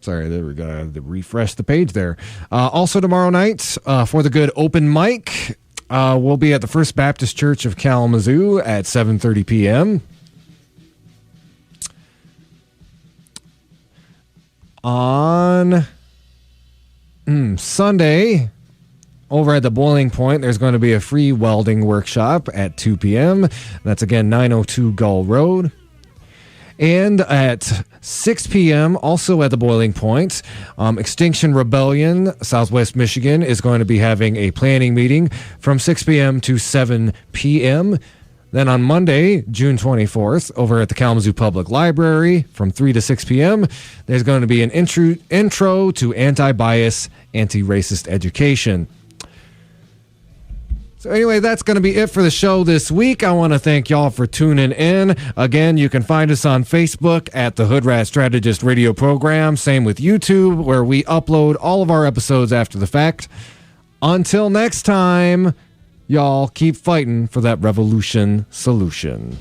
sorry, there we go. I have to refresh the page there. Also tomorrow night, for the good open mic, we'll be at the First Baptist Church of Kalamazoo at 7:30 p.m. On Sunday, over at the Boiling Point, there's going to be a free welding workshop at 2 p.m. That's, again, 902 Gull Road. And at 6 p.m., also at the Boiling Point, Extinction Rebellion, Southwest Michigan, is going to be having a planning meeting from 6 p.m. to 7 p.m. Then on Monday, June 24th, over at the Kalamazoo Public Library from 3 to 6 p.m., there's going to be an intro to anti-bias, anti-racist education. So anyway, that's going to be it for the show this week. I want to thank y'all for tuning in. Again, you can find us on Facebook at the Hoodrat Strategist radio program. Same with YouTube, where we upload all of our episodes after the fact. Until next time, y'all keep fighting for that revolution solution.